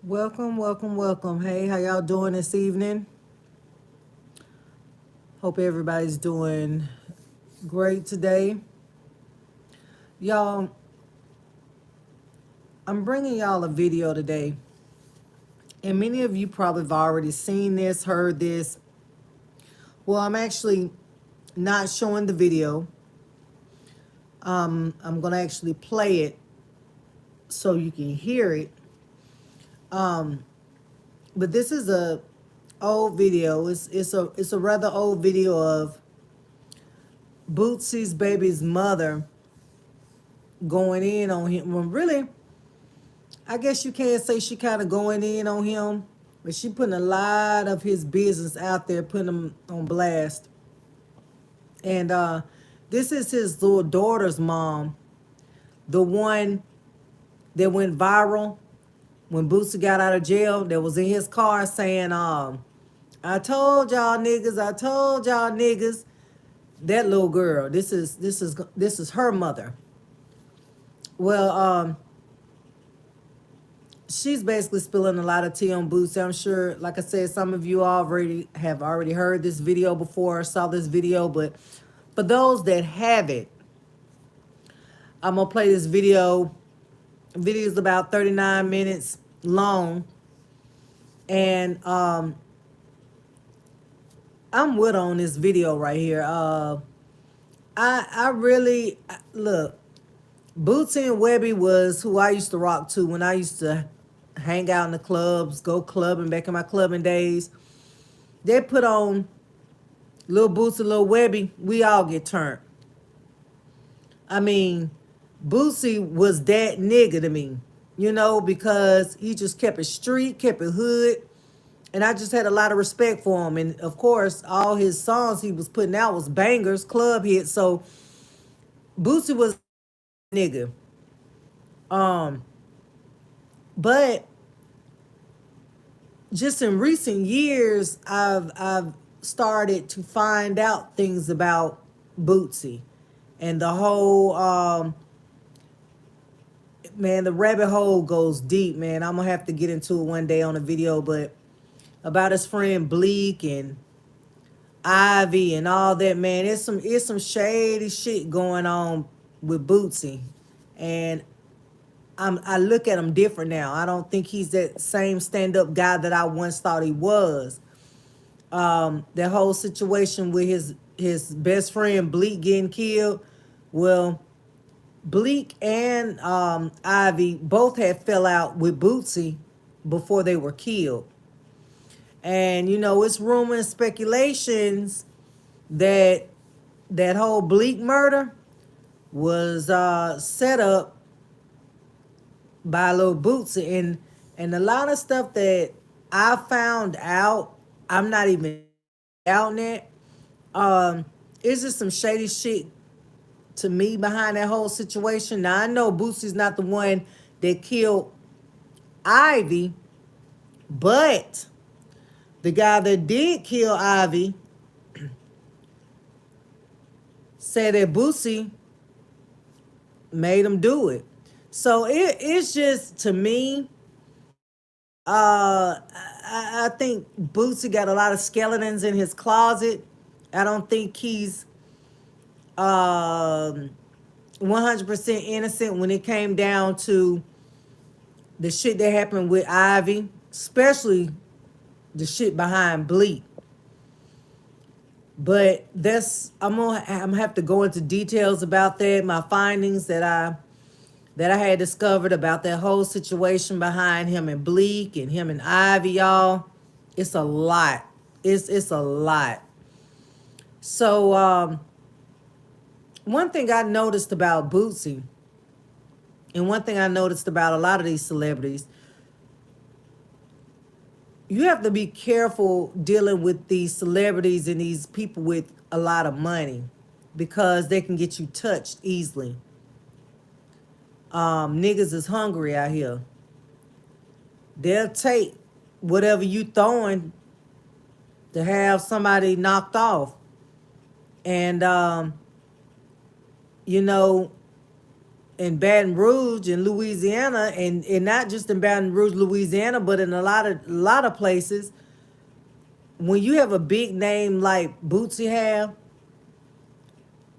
Welcome, welcome, welcome. Hey, how y'all doing this evening? Hope everybody's doing great today. Y'all, I'm bringing y'all a video today. And many of you probably have already seen this, heard this. Well, I'm actually not showing the video. I'm going to actually play it so you can hear it. But this is a old video. It's a rather old video of Boosie's baby's mother going in on him. Well, really, I guess you can't say she kind of going in on him, but she putting a lot of his business out there, putting him on blast. And this is his little daughter's mom, the one that went viral when Boosie got out of jail, that was in his car saying, I told y'all niggas, I told y'all niggas. That little girl, this is her mother. Well, she's basically spilling a lot of tea on Boosie. I'm sure, like I said, some of you have already heard this video before, saw this video, but for those that haven't, I'm gonna play this video. The video is about 39 minutes long, and I'm with on this video right here. I really look. Bootsy and Webby was who I used to rock to when I used to hang out in the clubs, go clubbing back in my clubbing days. They put on Lil Bootsy, Lil Webby, we all get turned. I mean, Bootsy was that nigga to me, because he just kept it street, kept it hood. And I just had a lot of respect for him. And of course, all his songs he was putting out was bangers, club hits. So Bootsy was a nigga. But just in recent years, I've started to find out things about Bootsy and the whole man, the rabbit hole goes deep, man. I'm gonna have to get into it one day on a video, but about his friend Bleak and Ivy and all that, man. It's some shady shit going on with Bootsy, and I look at him different now. I don't think he's that same stand-up guy that I once thought he was. That whole situation with his best friend Bleak getting killed. Well, Bleak and Ivy both had fell out with Bootsy before they were killed. And it's rumor and speculations that that whole Bleak murder was set up by Lil Bootsy, and a lot of stuff that I found out, I'm not even out in it. It's just some shady shit to me behind that whole situation. Now I know Boosie's not the one that killed Ivy, but the guy that did kill Ivy said that Boosie made him do it. So it's just, to me, I think Boosie got a lot of skeletons in his closet. I don't think he's 100% innocent when it came down to the shit that happened with Ivy, especially the shit behind Bleak. But I'm gonna have to go into details about that, my findings that I had discovered about that whole situation behind him and Bleak and him and Ivy, y'all. It's a lot. It's a lot. So one thing I noticed about Bootsy, and one thing I noticed about a lot of these celebrities, you have to be careful dealing with these celebrities and these people with a lot of money, because they can get you touched easily. Niggas is hungry out here. They'll take whatever you throwing to have somebody knocked off. And, Baton Rouge in Louisiana, and not just in Baton Rouge, Louisiana, but in a lot of places, when you have a big name like Boosie have,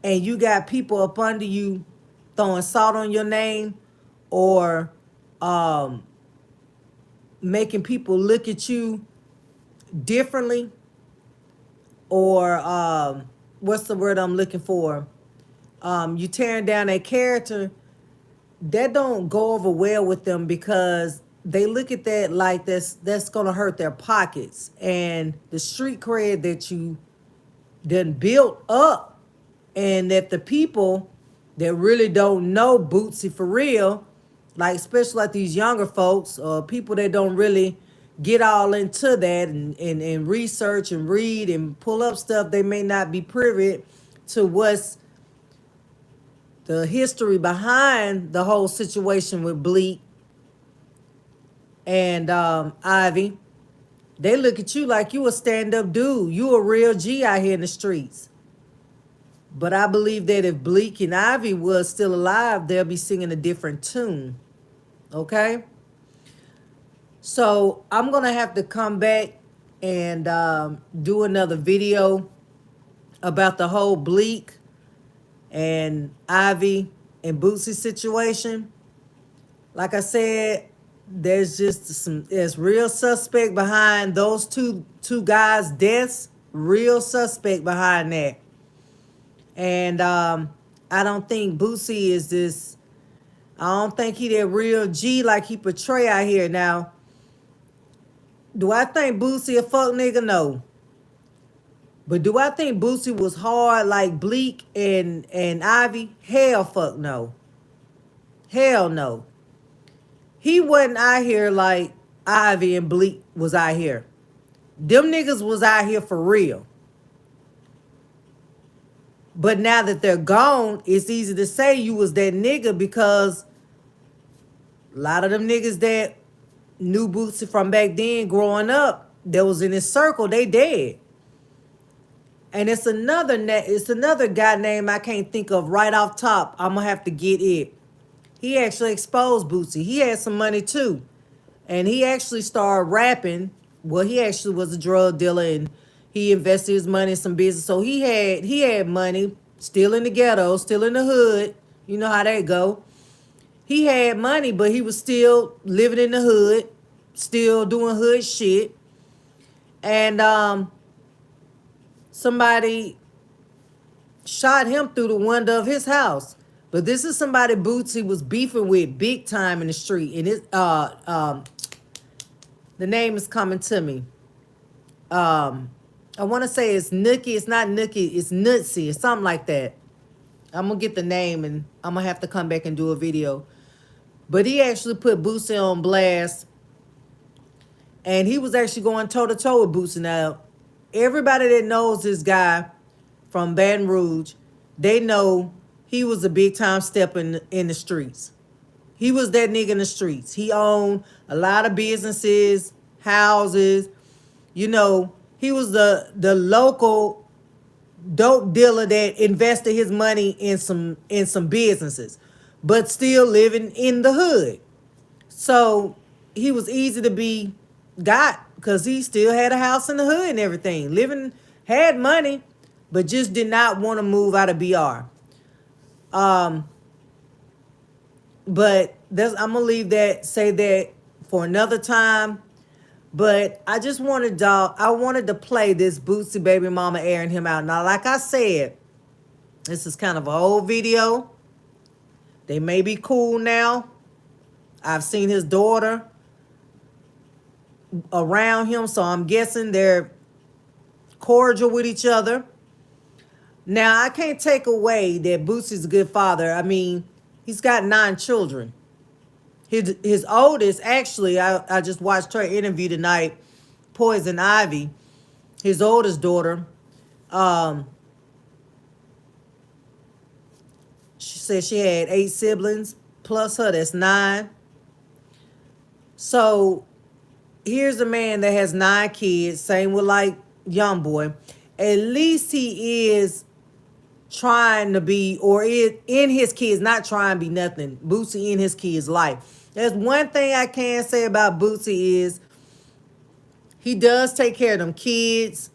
and you got people up under you throwing salt on your name, or um, making people look at you differently, or what's the word I'm looking for? You tearing down their character, that don't go over well with them, because they look at that like that's gonna hurt their pockets, and the street cred that you done built up, and that the people that really don't know Bootsy for real, like especially like these younger folks or people that don't really get all into that, and research and read and pull up stuff, they may not be privy to what's the history behind the whole situation with Bleak and Ivy. They look at you like you a stand-up dude. You a real G out here in the streets. But I believe that if Bleak and Ivy was still alive, they'll be singing a different tune. Okay? So I'm going to have to come back and do another video about the whole Bleak and Ivy and Bootsy situation. Like I said, there's real suspect behind those two guys' deaths. Real suspect behind that. And I don't think Boosie is this. I don't think he that real G like he portray out here. Now, do I think Boosie a fuck nigga? No. But do I think Boosie was hard like Bleak and Ivy? Hell fuck no. Hell no. He wasn't out here like Ivy and Bleak was out here. Them niggas was out here for real. But now that they're gone, it's easy to say you was that nigga, because a lot of them niggas that knew Bootsy from back then growing up, that was in his circle, they dead. And it's another guy name I can't think of right off top. I'm going to have to get it. He actually exposed Bootsy. He had some money too. And he actually started rapping. Well, he actually was a drug dealer, and he invested his money in some business. So he had money, still in the ghetto, still in the hood. You know how that go. He had money, but he was still living in the hood, still doing hood shit. And somebody shot him through the window of his house. But this is somebody Bootsy was beefing with big time in the street. And the name is coming to me. I want to say it's Nookie. It's not Nookie. It's Nutsy or something like that. I'm going to get the name, and I'm going to have to come back and do a video. But he actually put Boosie on blast. And he was actually going toe-to-toe with Boosie. Now, everybody that knows this guy from Baton Rouge, they know he was a big-time step in the streets. He was that nigga in the streets. He owned a lot of businesses, houses. You know, he was the local dope dealer that invested his money in some businesses, but still living in the hood. So he was easy to be got, because he still had a house in the hood and everything. Had money, but just did not want to move out of BR. But I'm gonna leave that, say that for another time. But I just wanted to play this Boosie Baby Mama airing him out. Now, like I said, this is kind of an old video. They may be cool now. I've seen his daughter around him, so I'm guessing they're cordial with each other. Now, I can't take away that Boosie's a good father. I mean, he's got 9 children. His oldest, actually, I just watched her interview tonight, Poison Ivy, his oldest daughter. She said she had 8 siblings, plus her, that's 9. So here's a man that has 9 kids, same with like Young Boy. At least he is trying to be, or in his kids, not trying to be nothing. Boosie in his kids' life. There's one thing I can say about Boosie is he does take care of them kids.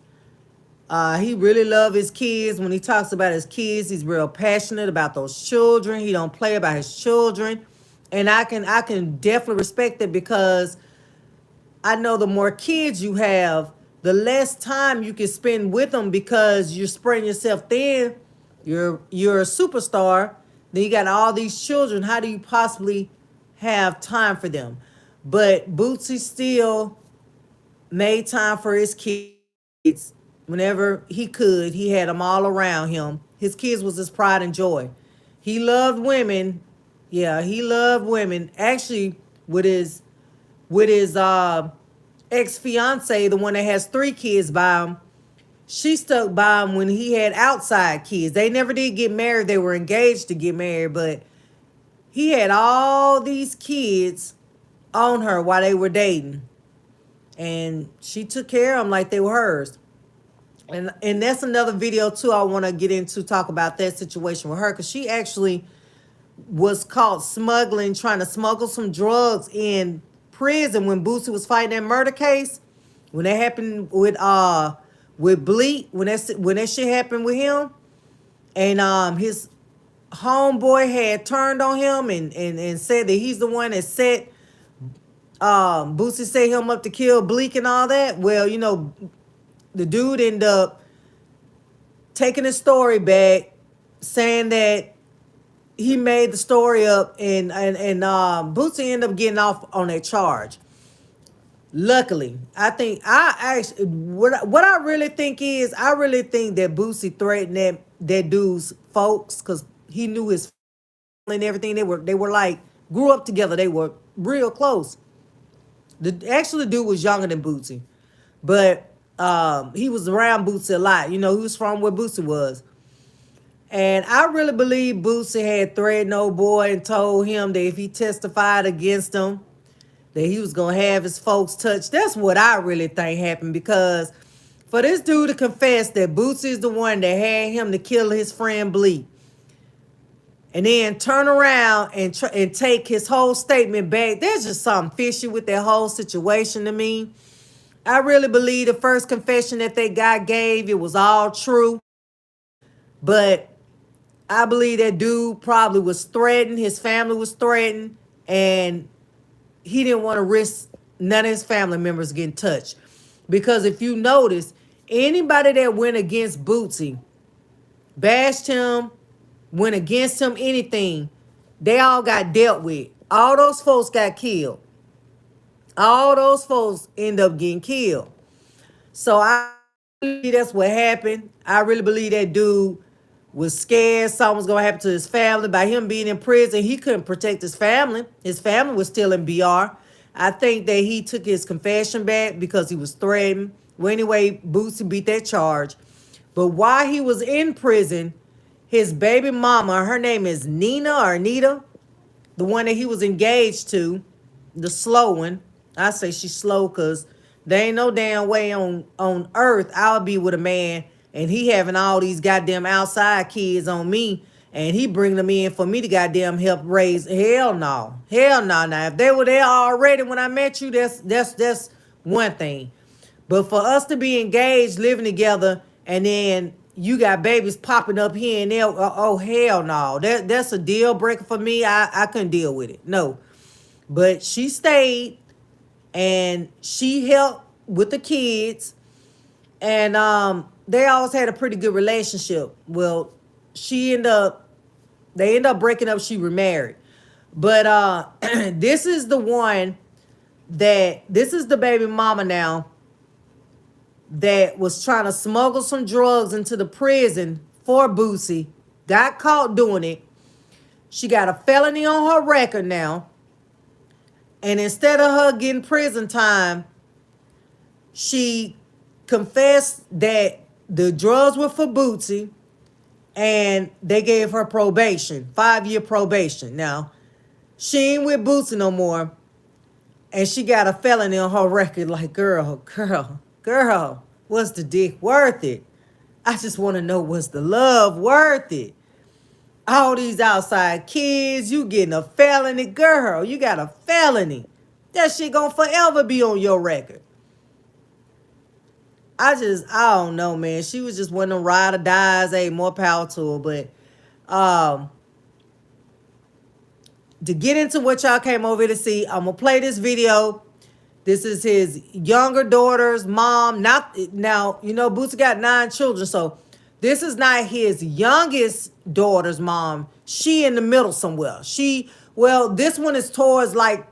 He really love his kids. When he talks about his kids, he's real passionate about those children. He don't play about his children. And I can definitely respect it, because I know the more kids you have, the less time you can spend with them, because you're spreading yourself thin. You're a superstar. Then you got all these children. How do you possibly have time for them? But Bootsy still made time for his kids whenever he could. He had them all around him. His kids was his pride and joy. He loved women. Yeah, he loved women. Actually, with his ex fiance, the one that has 3 kids by him, she stuck by him when he had outside kids. They never did get married. They were engaged to get married, but he had all these kids on her while they were dating. And she took care of them like they were hers. And that's another video too I want to get into, talk about that situation with her, because she actually was caught trying to smuggle some drugs in prison when Boosie was fighting that murder case. When that happened with Bleak, when that shit happened with him, and his homeboy had turned on him and said that he's the one that set Boosie set him up to kill Bleak and all that. Well, the dude ended up taking his story back, saying that he made the story up, and Boosie ended up getting off on that charge. Luckily, I think what I really think is, I really think that Boosie threatened that dude's folks, because he knew his family and everything. They were like, grew up together. They were real close. The dude was younger than Boosie, but he was around Boosie a lot. He was from where Boosie was. And I really believe Boosie had threatened old boy and told him that if he testified against him, that he was going to have his folks touched. That's what I really think happened, because for this dude to confess that Boosie is the one that had him to kill his friend Bleak, and then turn around and take his whole statement back, there's just something fishy with that whole situation to me. I really believe the first confession that that guy gave, it was all true. But I believe that dude probably was threatened. His family was threatened. And he didn't want to risk none of his family members getting touched. Because if you notice, anybody that went against Bootsy, bashed him, went against him, anything, they all got dealt with. All those folks got killed. All those folks end up getting killed. So I believe that's what happened. I really believe that dude was scared something was going to happen to his family. By him being in prison, he couldn't protect his family. His family was still in BR. I think that he took his confession back because he was threatened. Well, anyway, Boosie beat that charge. But while he was in prison, his baby mama, her name is Nina or Nita, the one that he was engaged to, the slow one. I say she's slow because there ain't no damn way on earth I'll be with a man and he having all these goddamn outside kids on me, and he bring them in for me to goddamn help raise. Hell no. Hell no. Now, if they were there already when I met you, that's one thing. But for us to be engaged, living together, and then you got babies popping up here and there, oh hell no. That's a deal breaker for me. I couldn't deal with it. No. But she stayed and she helped with the kids, and they always had a pretty good relationship. Well, they ended up breaking up. She remarried. But this is the baby mama now that was trying to smuggle some drugs into the prison for Boosie. Got caught doing it. She got a felony on her record now. And instead of her getting prison time, she confessed that the drugs were for Bootsy, and they gave her probation, 5-year probation. Now, she ain't with Bootsy no more, and she got a felony on her record. Like, girl, what's the dick worth it? I just want to know, was the love worth it? All these outside kids, you getting a felony, girl. You got a felony. That shit gonna forever be on your record. I don't know, man. She was just one of them ride or dies. Hey, more power to her. But um, to get into what y'all came over to see, I'm gonna play this video. This is his younger daughter's mom. Not now, you know, Boosie got 9 children, so this is not his youngest daughter's mom. She in the middle somewhere. This one is towards like,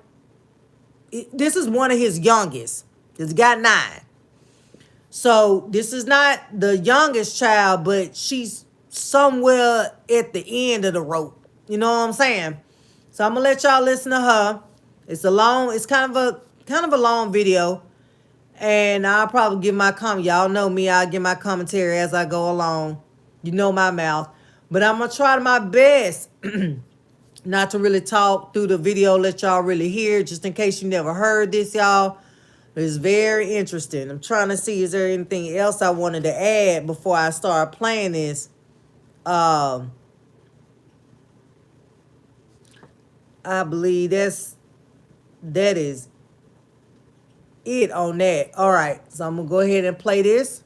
this is one of his youngest. He's got 9. So this is not the youngest child, but she's somewhere at the end of the rope. You know what I'm saying? So I'm gonna let y'all listen to her. It's kind of a long video. And I'll probably give my comment. Y'all know me, I'll give my commentary as I go along. You know my mouth. But I'm gonna try my best not to really talk through the video, let y'all really hear, just in case you never heard this, y'all. It's very interesting. I'm trying to see, is there anything else I wanted to add before I start playing this? I believe that is it on that. All right, so I'm gonna go ahead and play this.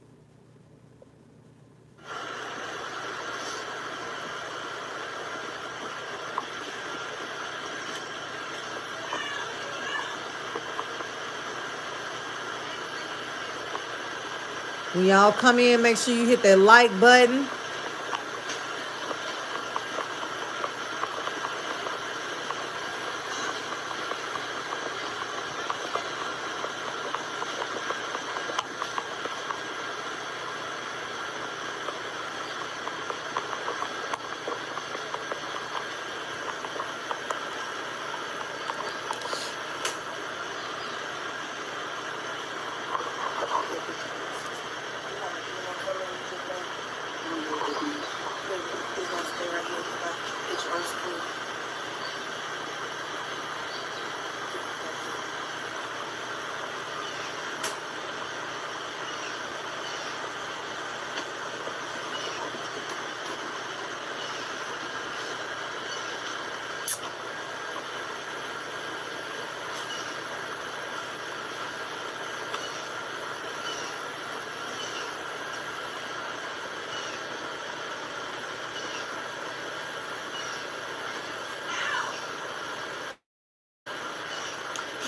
When y'all come in, make sure you hit that like button.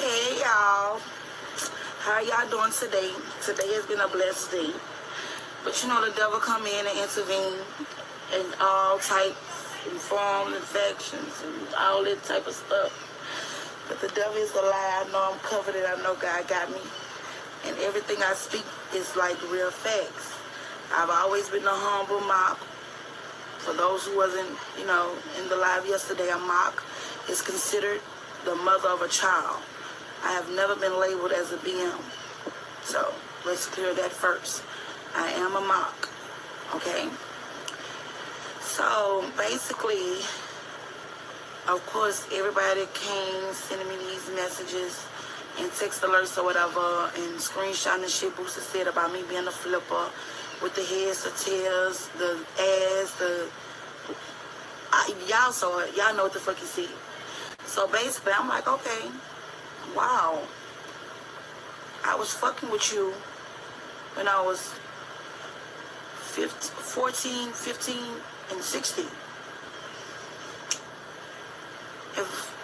Hey y'all, how y'all doing today? Today has been a blessed day. But you know the devil come in and intervene in all types and form infections and all that type of stuff. But the devil is a lie. I know I'm covered and I know God got me. And everything I speak is like real facts. I've always been a humble mock. For those who wasn't, you know, in the live yesterday, a mock is considered the mother of a child. I have never been labeled as a BM. So let's clear that first. I am a mock. Okay? So basically, of course, everybody came sending me these messages and text alerts or whatever and screenshotting the shit Boosie said about me being a flipper with the heads, the tails, the ass, y'all saw it. Y'all know what the fuck he said. So basically, I'm like, okay, wow. I was fucking with you when I was 14, 15, and 16. If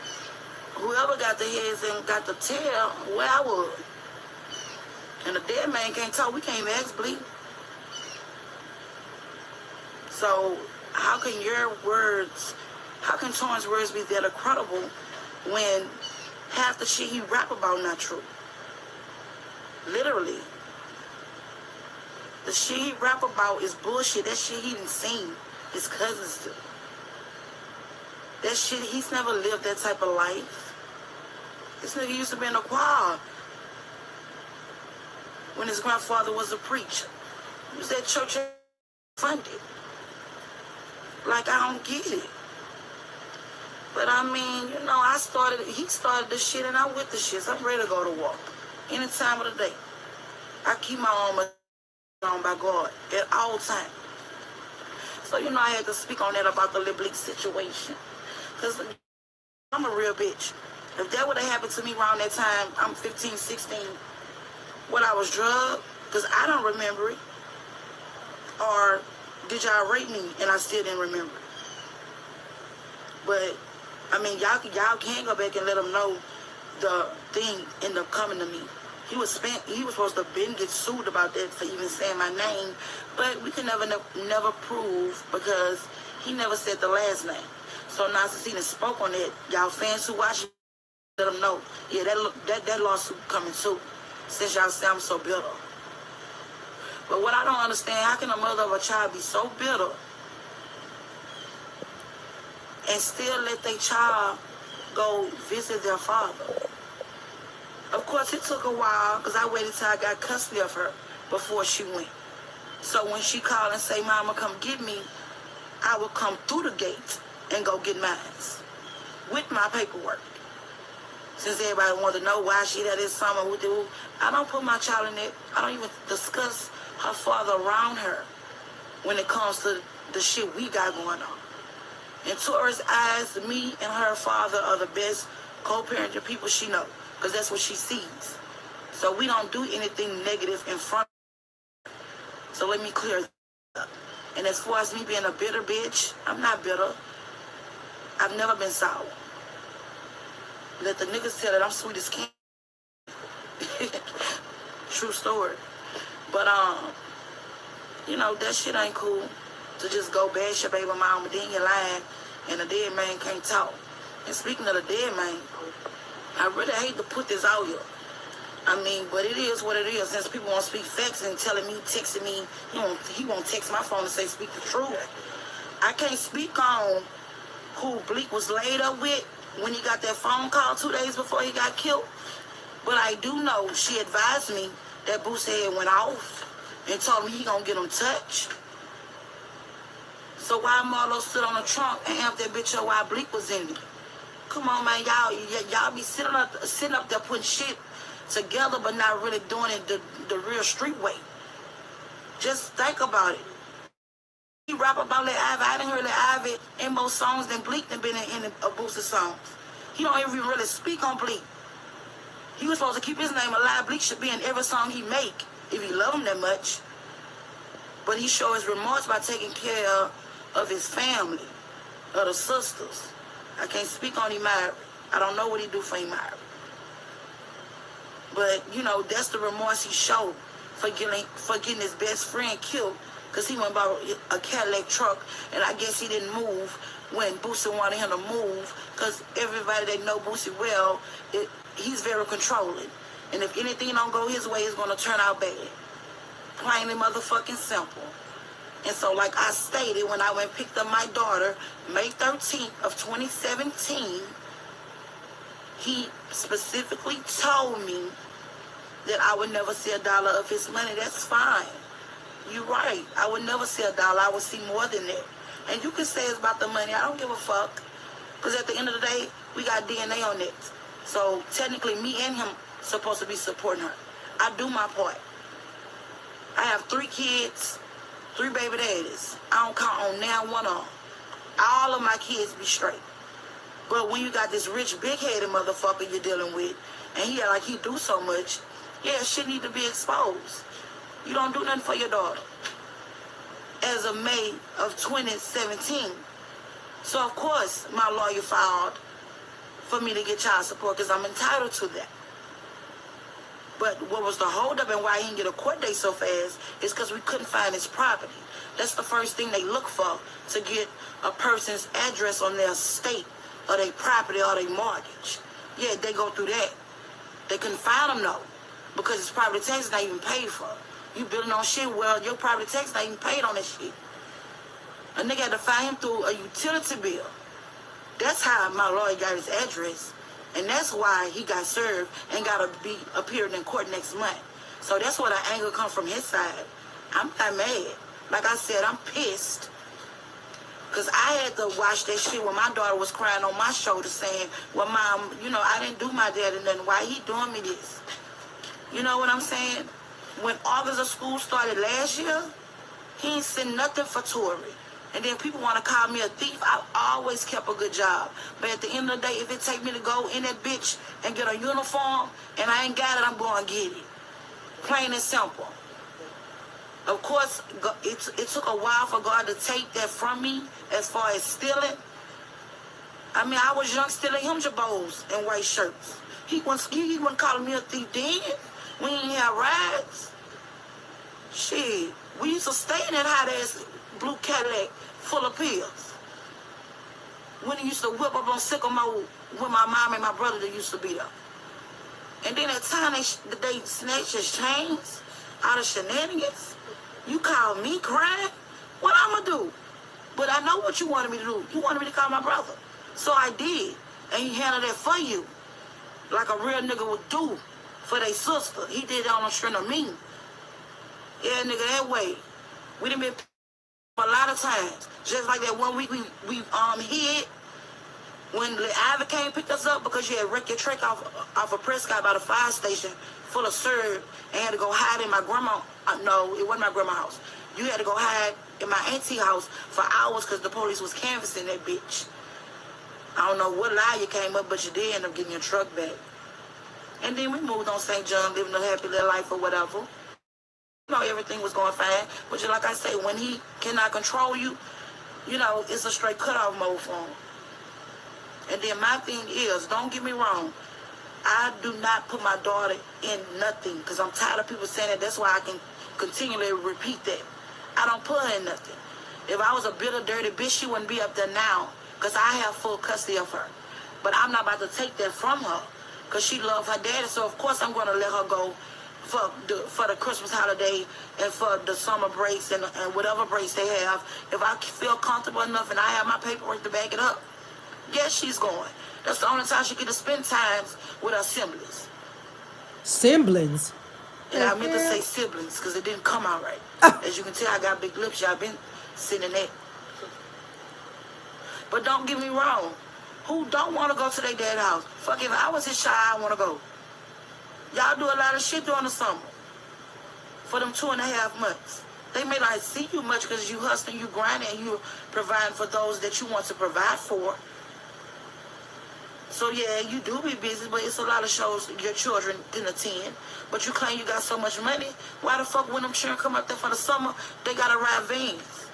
whoever got the heads and got the tail, where I was. And the dead man can't talk. We can't ask bleed. So how can Torrance words be that credible when half the shit he rap about not true? Literally. The shit he rap about is bullshit. That shit he didn't seen his cousins do. That shit, he's never lived that type of life. This nigga used to be in a choir when his grandfather was a preacher. He was at church funded. Like, I don't get it. But I mean, you know, he started the shit and I'm with the shit. So I'm ready to go to war. Any time of the day. I keep my own on by God at all times. So, you know, I had to speak on that about the Lil Bleak situation. Because I'm a real bitch. If that would have happened to me around that time, I'm 15, 16, when I was drugged, because I don't remember it. Or did y'all rape me and I still didn't remember it? But, I mean, y'all can go back and let them know the thing ended up coming to me. He was supposed to get sued about that for even saying my name, but we could never prove because he never said the last name. So Nasacina spoke on it. Y'all fans who watch, let them know. Yeah, that lawsuit coming too. Since y'all say I'm so bitter. But what I don't understand, how can a mother of a child be so bitter and still let their child go visit their father? Of course, it took a while because I waited till I got custody of her before she went. So when she called and say, Mama, come get me, I would come through the gate and go get mine with my paperwork. Since everybody wanted to know why she had this summer, I don't put my child in it. I don't even discuss her father around her when it comes to the shit we got going on. In Taurus eyes, me and her father are the best co-parenting people she knows, because that's what she sees. So we don't do anything negative in front of her. So let me clear that up. And as far as me being a bitter bitch, I'm not bitter. I've never been sour. Let the niggas tell it I'm sweet as candy. True story. But you know, that shit ain't cool. To just go bash your baby mama, then you're lying, and the dead man can't talk. And speaking of the dead man, I really hate to put this out here. I mean, but it is what it is. Since people want to speak facts and telling me, texting me, he won't text my phone and say speak the truth. I can't speak on who Bleak was laid up with when he got that phone call 2 days before he got killed. But I do know she advised me that BOOSIE head went off and told me he gonna get him touched. So why Marlo stood on the trunk and amped that bitch up while Bleak was in it? Come on, man, y'all be sitting up there putting shit together, but not really doing it the real street way. Just think about it. He rap about Lil Ivy. I didn't hear Lil Ivy in more songs than Bleak than been in BOOSIE songs. He don't even really speak on Bleak. He was supposed to keep his name alive. Bleak should be in every song he make if he love him that much. But he show his remorse by taking care of his family, of the sisters. I can't speak on him married. I don't know what he do for him married. But, you know, that's the remorse he showed for getting his best friend killed because he went about a Cadillac truck, and I guess he didn't move when BOOSIE wanted him to move because everybody that know BOOSIE well, he's very controlling. And if anything don't go his way, it's going to turn out bad. Plain and motherfucking simple. And so, like I stated, when I went and picked up my daughter, May 13th of 2017, he specifically told me that I would never see $1 of his money. That's fine. You're right. I would never see $1. I would see more than that. And you can say it's about the money. I don't give a fuck. Because at the end of the day, we got DNA on it. So technically, me and him supposed to be supporting her. I do my part. I have 3 kids, 3 baby daddies. I don't count on now one of them. All of my kids be straight. But when you got this rich, big-headed motherfucker you're dealing with, and he like he do so much, yeah, shit need to be exposed. You don't do nothing for your daughter. As of May of 2017. So, of course, my lawyer filed for me to get child support because I'm entitled to that. But what was the holdup and why he didn't get a court date so fast is because we couldn't find his property. That's the first thing they look for to get a person's address on their estate or their property or their mortgage. Yeah, they go through that. They couldn't find him, though, because his property tax is not even paid for. You building on shit, well, your property tax not even paid on that shit. A nigga had to find him through a utility bill. That's how my lawyer got his address. And that's why he got served and got to be appearing in court next month. So that's where the anger come from his side. I'm not mad. Like I said, I'm pissed. Because I had to watch that shit when my daughter was crying on my shoulder saying, well, Mom, you know, I didn't do my daddy nothing. Why he doing me this? You know what I'm saying? when August of school started last year, he ain't sent nothing for Tory. And then people want to call me a thief. I always kept a good job. But at the end of the day, if it take me to go in that bitch and get a uniform and I ain't got it, I'm going to get it. Plain and simple. Of course, it took a while for God to take that from me as far as stealing. I mean, I was young stealing him jabos and white shirts. He wasn't calling me a thief then. We ain't have rides. Shit. We used to stay in that hot-ass blue Cadillac full of pills. When he used to whip up on Sycamore with my mom and my brother that used to be there. And then at time they snatched his chains out of shenanigans. You call me crying? What I'm gonna do? But I know what you wanted me to do. You wanted me to call my brother. So I did. And he handled that for you. Like a real nigga would do for their sister. He did that on a string of me. Yeah, nigga, that way. We done been a lot of times. Just like that one week we hid when the Ivy came and picked us up because you had wrecked your truck off of Prescott by the fire station full of syrup and had to go hide in my grandma. No, it wasn't my grandma's house. You had to go hide in my auntie house for hours because the police was canvassing that bitch. I don't know what lie you came up, but you did end up getting your truck back. And then we moved on St. John, living a happy little life or whatever. You know, everything was going fine. But just like I say, when he cannot control you, you know, it's a straight cutoff mode for him. And then my thing is, don't get me wrong, I do not put my daughter in nothing because I'm tired of people saying that. That's why I can continually repeat that. I don't put her in nothing. If I was a bitter, dirty bitch, she wouldn't be up there now because I have full custody of her. But I'm not about to take that from her because she loves her daddy. So, of course, I'm going to let her go for the Christmas holiday and for the summer breaks and whatever breaks they have. If I feel comfortable enough and I have my paperwork to back it up, yes, she's going. That's the only time she get to spend times with her siblings. Siblings? And I meant to say siblings because it didn't come out right. As you can tell, I got big lips. Y'all been sitting in that. But don't get me wrong. Who don't want to go to their dad's house? Fuck, if I was his child, I want to go. Y'all do a lot of shit during the summer. For them 2.5 months. They may not see you much because you hustling, you grinding, and you providing for those that you want to provide for. So yeah, you do be busy, but it's a lot of shows your children can attend. But you claim you got so much money. Why the fuck when them children come up there for the summer, they gotta ride vans?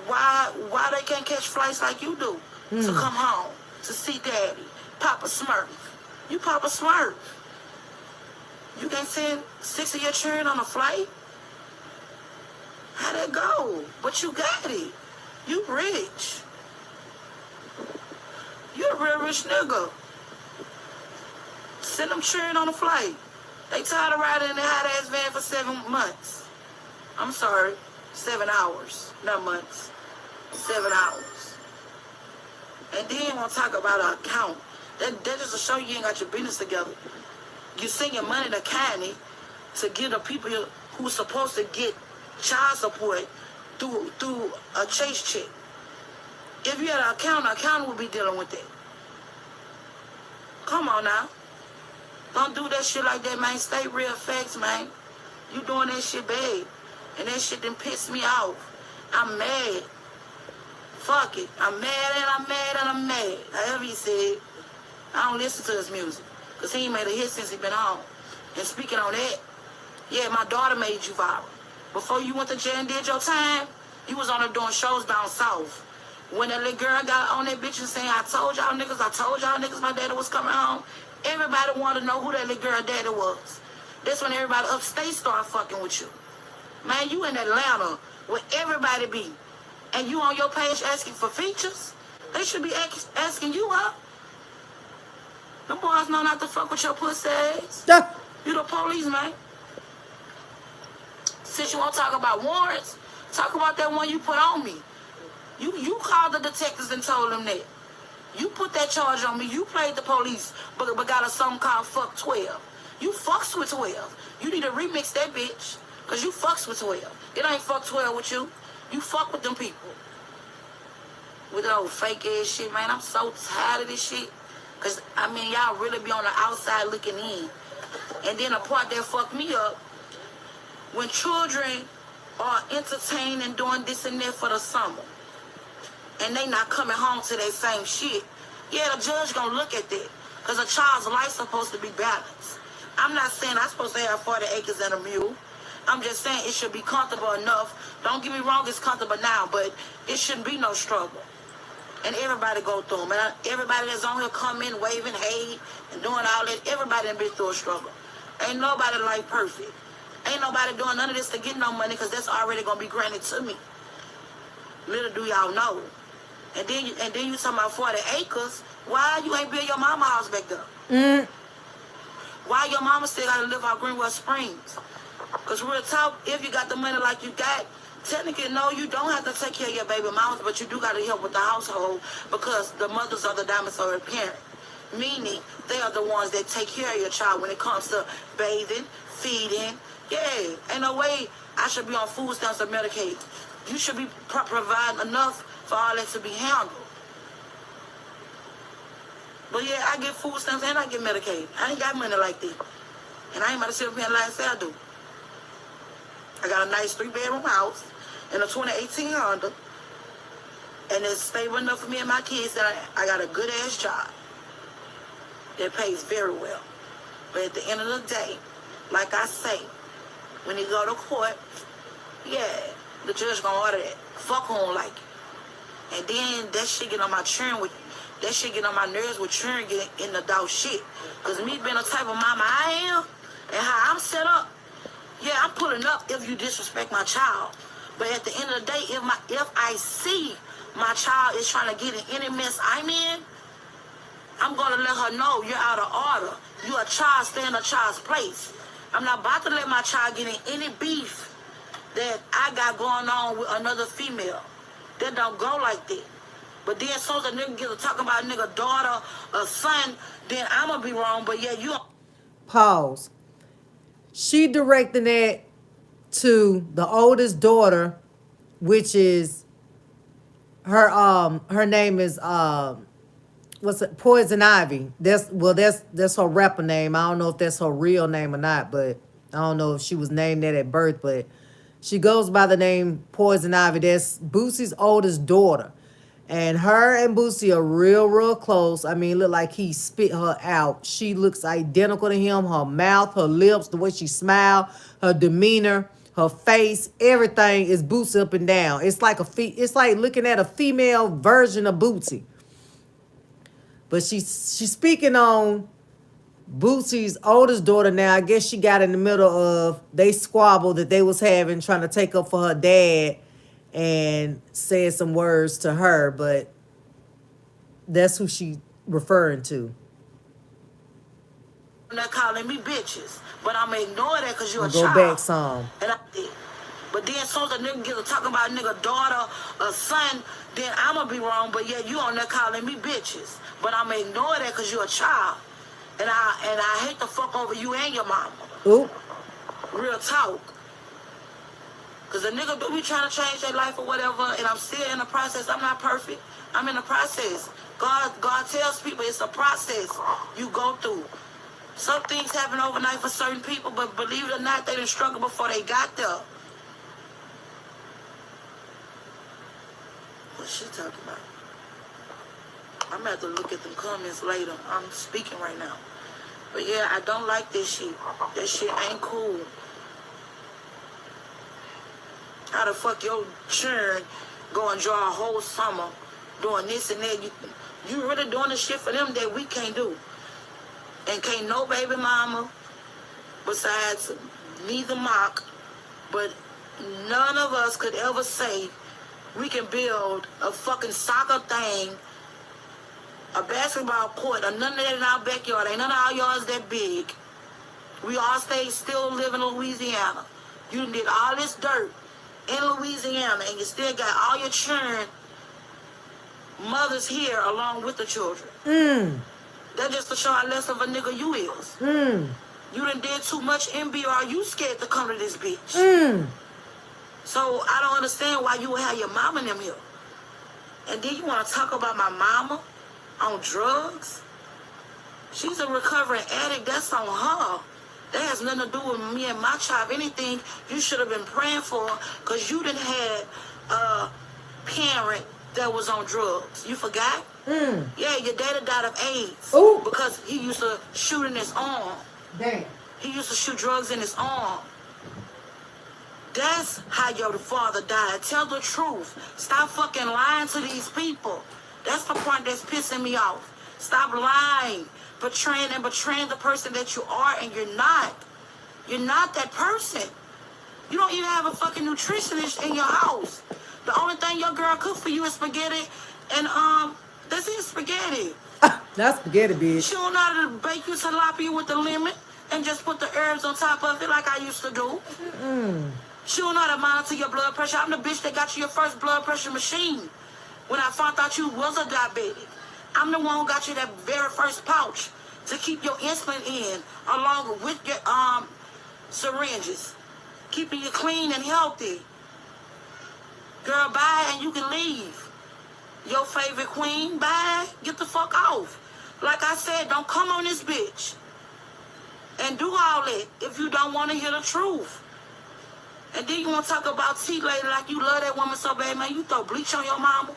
Why they can't catch flights like you do to come home to see daddy, Papa Smurf? You Papa Smurf. You can send 6 of your children on a flight? How'd that go? But you got it. You rich. You a real rich nigga. Send them children on a flight. They tired of riding in the hot-ass van for 7 months. I'm sorry, 7 hours, not months. 7 hours. And then we'll talk about an account. That just to show you ain't got your business together. You send your money to county to give the people who are supposed to get child support through a chase check. If you had an accountant would be dealing with it. Come on now. Don't do that shit like that, man. Stay real facts, man. You doing that shit bad. And that shit done pissed me off. I'm mad. Fuck it. I'm mad and I'm mad and I'm mad. However he said, I don't listen to his music. Because he ain't made a hit since he been home. And speaking on that, yeah, my daughter made you viral. Before you went to jail and did your time, you was on there doing shows down south. When that little girl got on that bitch and saying, I told y'all niggas my daddy was coming home, everybody wanted to know who that little girl daddy was. That's when everybody upstate started fucking with you. Man, you in Atlanta where everybody be. And you on your page asking for features? They should be asking you up. Them boys know not to fuck with your pussy ass. You the police, man. Since you won't talk about warrants, talk about that one you put on me. You called the detectives and told them that. You put that charge on me. You played the police, but got a song called Fuck 12. You fucks with 12. You need to remix that bitch, because you fucks with 12. It ain't Fuck 12 with you. You fuck with them people. With that old fake ass shit, man. I'm so tired of this shit. Because, I mean, y'all really be on the outside looking in. And then the part that fucked me up when children are entertained and doing this and that for the summer, and they not coming home to that same shit, yeah, the judge gonna look at that. Because a child's life's supposed to be balanced. I'm not saying I'm supposed to have 40 acres and a mule. I'm just saying it should be comfortable enough. Don't get me wrong, it's comfortable now, but it shouldn't be no struggle. And everybody go through them. And everybody that's on here coming, waving, hey, and doing all that, everybody done been through a struggle. Ain't nobody like perfect. Ain't nobody doing none of this to get no money because that's already going to be granted to me. Little do y'all know. And then you talking about 40 acres. Why you ain't build your mama house back there? Why your mama still got to live out Greenwood Springs? Because real talk, if you got the money like you got, technically, no, you don't have to take care of your baby mamas, but you do got to help with the household because the mothers are the domiciliary parent. Meaning, they are the ones that take care of your child when it comes to bathing, feeding. Yeah, ain't no way I should be on food stamps or Medicaid. You should be providing enough for all that to be handled. But yeah, I get food stamps and I get Medicaid. I ain't got money like that. And I ain't about to sit up here and lie and say I do. I got a nice 3-bedroom house and a 2018 Honda. And it's stable enough for me and my kids that I got a good-ass job that pays very well. But at the end of the day, like I say, when you go to court, yeah, the judge gonna order that. Fuck who don't like it. And then that shit get on my churn with, that shit get on my nerves with churn getting in the dog shit. Cause me being the type of mama I am, and how I'm set up, yeah, I'm pulling up if you disrespect my child. But at the end of the day, if I see my child is trying to get in any mess I'm in, I'm gonna let her know you're out of order. You're a child, stay in a child's place. I'm not about to let my child get in any beef that I got going on with another female. That don't go like that. But then as soon as a nigga gets to talking about a nigga daughter or son, then I'm gonna be wrong. But yeah, you. Pause. She directing that to the oldest daughter, which is her name is what's it, Poison Ivy. That's her rapper name. I don't know if that's her real name or not, but I don't know if she was named that at birth, but she goes by the name Poison Ivy. That's Boosie's oldest daughter. And her and Boosie are real close. I mean, look like he spit her out. She looks identical to him. Her mouth, her lips, the way she smiled, her demeanor, her face, everything is Boosie up and down. It's like it's like looking at a female version of Boosie. But she's speaking on Boosie's oldest daughter now. I guess she got in the middle of they squabble that they was having, trying to take up for her dad, and said some words to her, but that's who she referring to. They're calling me bitches, but I'm gonna ignore that because you're a Go child. back some. And I did. But then as soon as a nigga gets to talking about a nigga daughter or son, then I'm gonna be wrong. But yeah, you on there calling me bitches, but I'm gonna ignore that because you're a child. And I hate to fuck over you and your mama. Ooh. Real talk. Because a nigga do be trying to change their life or whatever, and I'm still in the process. I'm not perfect. I'm in the process. God tells people it's a process you go through. Some things happen overnight for certain people, but believe it or not, they didn't struggle before they got there. What's she talking about? I'm going to have to look at them comments later. I'm speaking right now. But yeah, I don't like this shit. That shit ain't cool. How the fuck your children go and draw a whole summer doing this and that? You really doing the shit for them that we can't do. And can't no baby mama besides neither mock, but none of us could ever say we can build a fucking soccer thing, a basketball court, or none of that in our backyard. Ain't none of our yards that big. We all still live in Louisiana. You did all this dirt in Louisiana, and you still got all your children, mothers here along with the children. That's just to show how less of a nigga you is. You done did too much MBR. You scared to come to this bitch. So I don't understand why you would have your mama in them here. And then you want to talk about my mama on drugs? She's a recovering addict. That's on her. That has nothing to do with me and my child. If anything, you should have been praying for because you didn't have a parent that was on drugs. You forgot? Yeah, your daddy died of AIDS. Ooh. Because he used to shoot in his arm. Damn. He used to shoot drugs in his arm. That's how your father died. Tell the truth. Stop fucking lying to these people. That's the part that's pissing me off. Stop lying, betraying the person that you are, and you're not. You're not that person. You don't even have a fucking nutritionist in your house. The only thing your girl cook for you is spaghetti, and that's it, spaghetti. That's spaghetti, bitch. She don't know how to bake you tilapia with the lemon and just put the herbs on top of it like I used to do. She don't know how to monitor your blood pressure. I'm the bitch that got you your first blood pressure machine when I found out you was a diabetic. I'm the one who got you that very first pouch to keep your insulin in along with your syringes, keeping you clean and healthy. Girl, bye and you can leave. Your favorite queen, bye, get the fuck off. Like I said, don't come on this bitch and do all that if you don't want to hear the truth. And then you want to talk about T lady like you love that woman so bad, man. You throw bleach on your mama.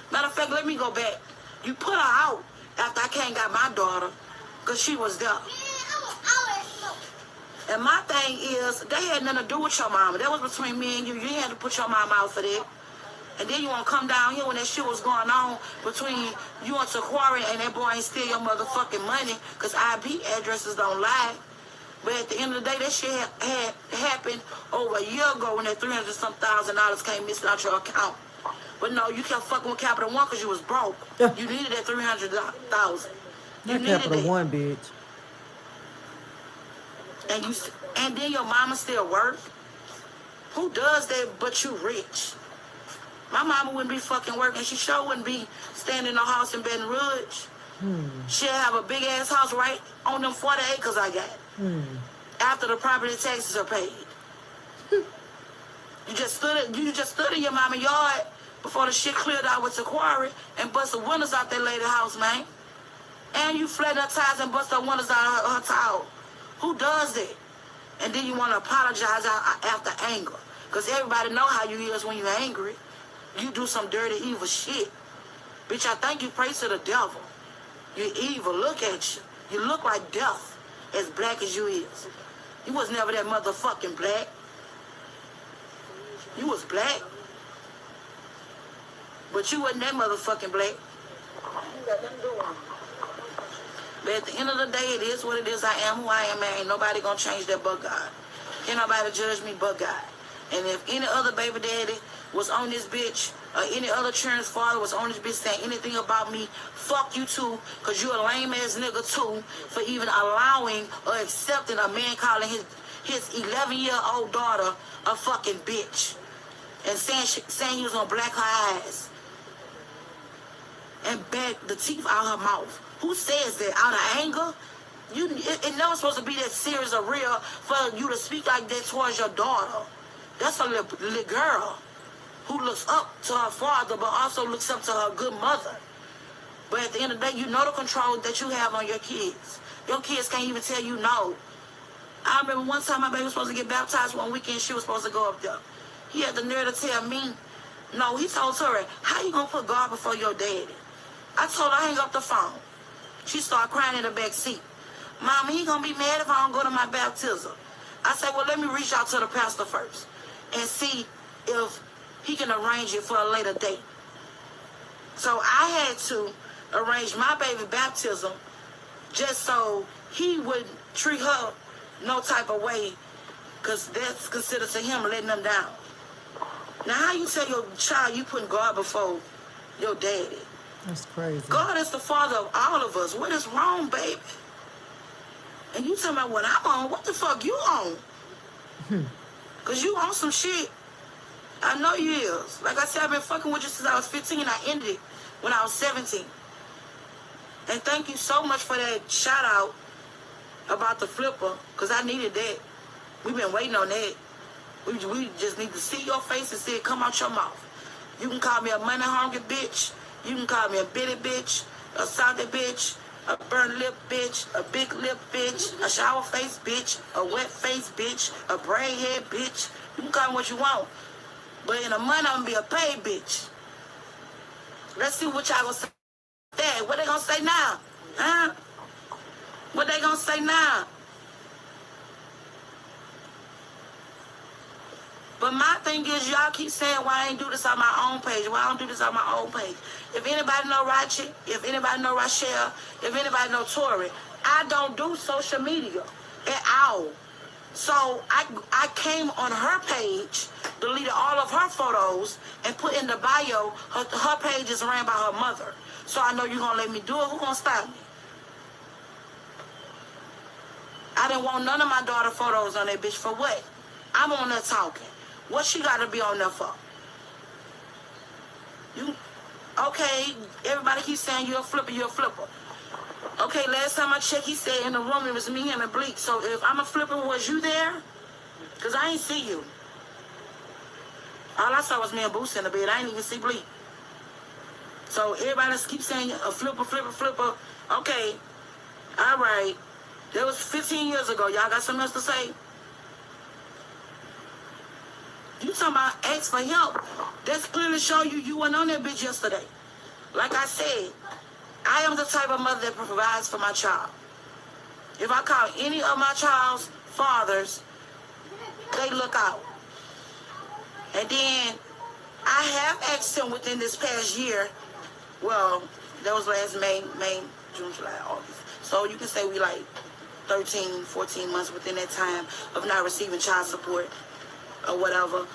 Matter of fact, let me go back. You put her out after I came got my daughter because she was there. And my thing is, they had nothing to do with your mama. That was between me and you. You had to put your mama out for that. And then you want to come down here when that shit was going on between you and Taquari and that boy ain't steal your motherfucking money because IP addresses don't lie. But at the end of the day, that shit had happened over a year ago when that $300-some-thousand came missing out your account. But no, you kept fucking with Capital One because you was broke. You needed that $300,000. Not Capital One, bitch. And then your mama still work? Who does that but you rich? My mama wouldn't be fucking working. She sure wouldn't be staying in the house in Baton Rouge. She'll have a big ass house right on them 40 acres I got. After the property taxes are paid. You just stood in your mama yard before the shit cleared out with the quarry and bust the windows out that lady house, man. And you flattened her tires and bust the windows out her towel. Who does that? And then you want to apologize after anger. Because everybody know how you is when you're angry. You do some dirty, evil shit. Bitch, I think you pray to the devil. You're evil. Look at you. You look like death. As black as you is. You was never that motherfucking black. You was black. But you wasn't that motherfucking black. You got nothing to do with me. But at the end of the day, it is what it is. I am who I am, man. Ain't nobody gonna change that but God. Ain't nobody judge me but God. And if any other baby daddy was on this bitch, or any other children's father was on this bitch saying anything about me, fuck you too, because you a lame ass nigga too, for even allowing or accepting a man calling his 11-year-old daughter a fucking bitch. And saying he was gonna black her eyes. And bag the teeth out her mouth. Who says that? Out of anger? It never supposed to be that serious or real for you to speak like that towards your daughter. That's a little girl who looks up to her father, but also looks up to her good mother. But at the end of the day, you know the control that you have on your kids. Your kids can't even tell you no. I remember one time my baby was supposed to get baptized one weekend. She was supposed to go up there. He had the nerve to tell me, no, he told her, how you going to put God before your daddy? I told her, hang up the phone. She started crying in the back seat. Mama, he going to be mad if I don't go to my baptism. I said, well, let me reach out to the pastor first and see if he can arrange it for a later date. So I had to arrange my baby baptism just so he wouldn't treat her no type of way, because that's considered to him letting them down. Now, how you tell your child you putting God before your daddy? That's crazy. God is the father of all of us. What is wrong, baby? And you talking about what I'm on? What the fuck you on? Because you on some shit. I know you is. Like I said, I've been fucking with you since I was 15 and I ended it when I was 17. And thank you so much for that shout out about the flipper, because I needed that. We've been waiting on that. We just need to see your face and see it come out your mouth. You can call me a money hungry bitch. You can call me a bitty bitch, a salty bitch. a burnt lip bitch, a big lip bitch, a shower face bitch, a wet face bitch, a braid head bitch. You can call me what you want. But in a month, I'm gonna be a paid bitch. Let's see what y'all gonna say. What they gonna say now? Huh? What they gonna say now? But my thing is, y'all keep saying, why I ain't do this on my own page? Why I don't do this on my own page? If anybody know Rachi, if anybody know Rachelle, if anybody know Tori, I don't do social media at all. So I came on her page, deleted all of her photos, and put in the bio, her page is ran by her mother. So I know you're going to let me do it. Who going to stop me? I didn't want none of my daughter photos on that bitch for what? I'm on there talking. What she got to be on there for? You, okay, everybody keeps saying you're a flipper, you're a flipper. Okay, last time I checked, he said in the room it was me, him, and Bleak. So if I'm a flipper, was you there? Because I ain't see you. All I saw was me and Boosie in the bed. I ain't even see Bleak. So everybody just keeps saying a flipper, flipper, flipper. Okay, all right. That was 15 years ago. Y'all got something else to say? You talking about ask for help. That's clearly show you weren't on that bitch yesterday. Like I said, I am the type of mother that provides for my child. If I call any of my child's fathers, they look out. And then I have asked him within this past year, well, that was last May, June, July, August. So you can say we like 13, 14 months within that time of not receiving child support or whatever.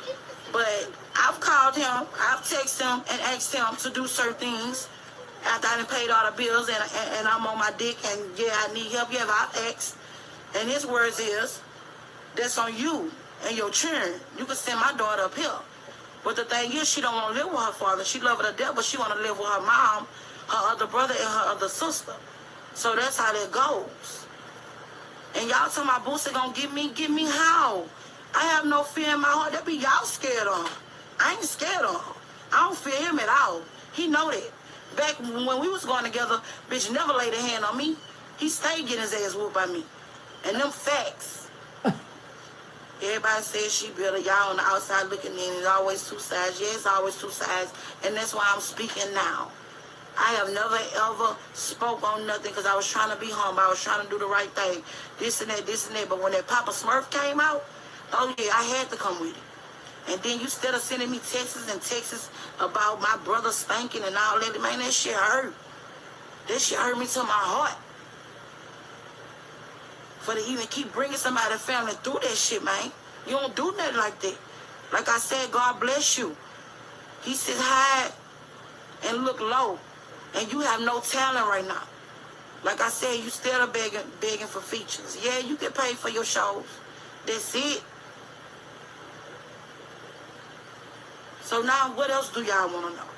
But I've called him, I've texted him and asked him to do certain things after I done paid all the bills and I'm on my dick and yeah, I need help. Yeah, I've asked. And his words is, that's on you and your children. You can send my daughter up here. But the thing is, she don't want to live with her father. She love her to death, but she want to live with her mom, her other brother, and her other sister. So that's how that goes. And y'all talking about Boosie gonna get me how? I have no fear in my heart. That be y'all scared of him. I ain't scared of him. I don't fear him at all. He know that. Back when we was going together, bitch never laid a hand on me. He stayed getting his ass whooped by me. And them facts. Everybody says she better. Y'all on the outside looking in. It's always two sides. Yeah, it's always two sides. And that's why I'm speaking now. I have never ever spoke on nothing because I was trying to be humble. I was trying to do the right thing. This and that, this and that. But when that Papa Smurf came out, oh yeah, I had to come with it. And then you instead of sending me texts and texts about my brother spanking and all that, man, that shit hurt. That shit hurt me to my heart. For to even keep bringing somebody's family through that shit, man. You don't do nothing like that. Like I said, God bless you. He sits high and look low. And you have no talent right now. Like I said, you still begging for features. Yeah, you get paid for your shows. That's it. So now, what else do y'all want to know?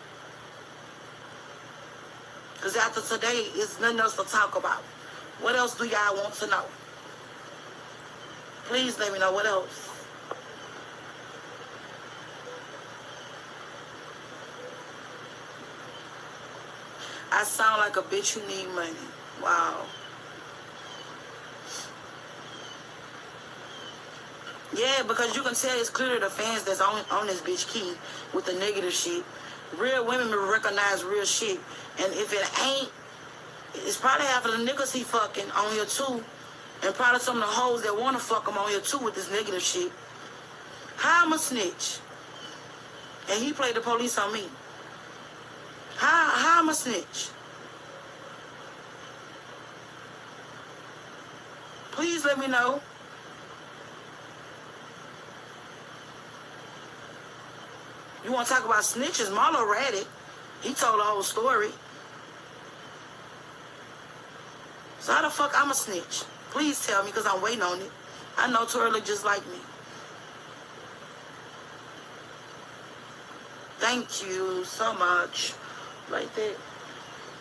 Because after today, it's nothing else to talk about. What else do y'all want to know? Please let me know what else. I sound like a bitch who need money. Wow. Yeah, because you can tell it's clear to the fans that's on this bitch key with the negative shit. Real women will recognize real shit. And if it ain't, it's probably half of the niggas he fucking on here too. And probably some of the hoes that want to fuck him on here too with this negative shit. How I'm a snitch? And he played the police on me. How I'm a snitch? Please let me know. You want to talk about snitches? Marlo read it. He told the whole story. So how the fuck I'm a snitch? Please tell me, because I'm waiting on it. I know Tori look just like me. Thank you so much. Like that.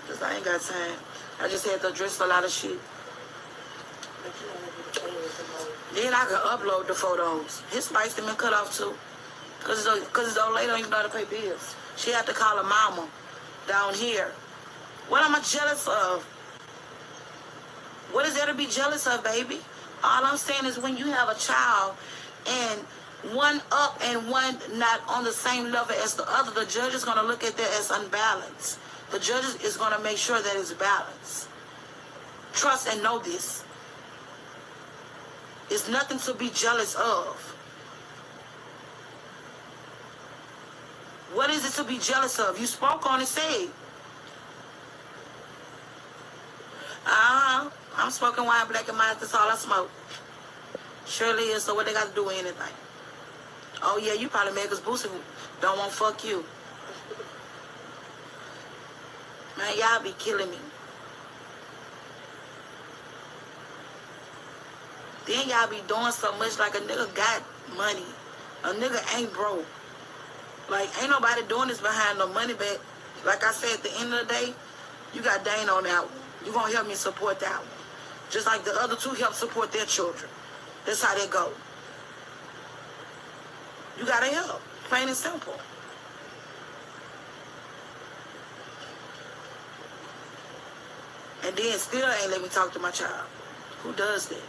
Because I ain't got time. I just had to address a lot of shit. Then I can upload the photos. His lights been cut off too. Because his old lady don't even know how to pay bills. She had to call her mama down here. What am I jealous of? What is there to be jealous of, baby? All I'm saying is when you have a child and one up and one not on the same level as the other, the judge is going to look at that as unbalanced. The judge is going to make sure that it's balanced. Trust and know this. It's nothing to be jealous of. What is it to be jealous of? You spoke on it, say it. I'm smoking wine, black and white. That's all I smoke. Surely is. So what they got to do with anything? Oh yeah, you probably mad because BOOSIE don't want to fuck you. Man, y'all be killing me. Then y'all be doing so much like a nigga got money. A nigga ain't broke. Like, ain't nobody doing this behind no money back. Like I said, at the end of the day, you got Dane on that one. You gonna help me support that one. Just like the other two help support their children. That's how they go. You gotta help. Plain and simple. And then still ain't let me talk to my child. Who does that?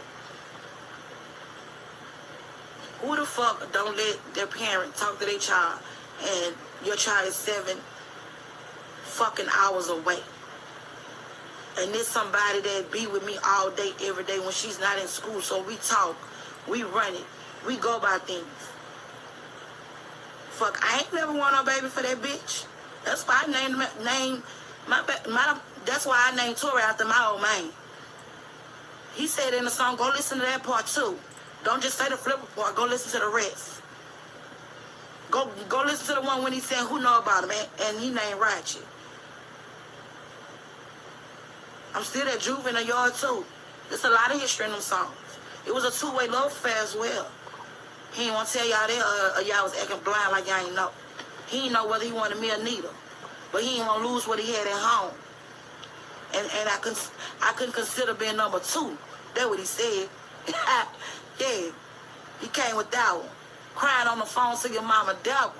Who the fuck don't let their parent talk to their child and your child is 7 fucking hours away? And there's somebody that be with me all day, every day when she's not in school. So we talk, we run it, we go by things. Fuck, I ain't never want no baby for that bitch. That's why I named that's why I named Tori after my old man. He said in the song, go listen to that part too. Don't just say the flipper part, go listen to the rest. Go listen to the one when he said who know about him, and he named Ratchet. I'm still at Juve in the yard too. There's a lot of history in them songs. It was a two-way love affair as well. He didn't want to tell y'all that, y'all was acting blind like y'all ain't know. He didn't know whether he wanted me or neither. But he didn't want to lose what he had at home. And I couldn't consider being number 2. That's what he said. Yeah. He came with that one. Crying on the phone to your mama, Deborah.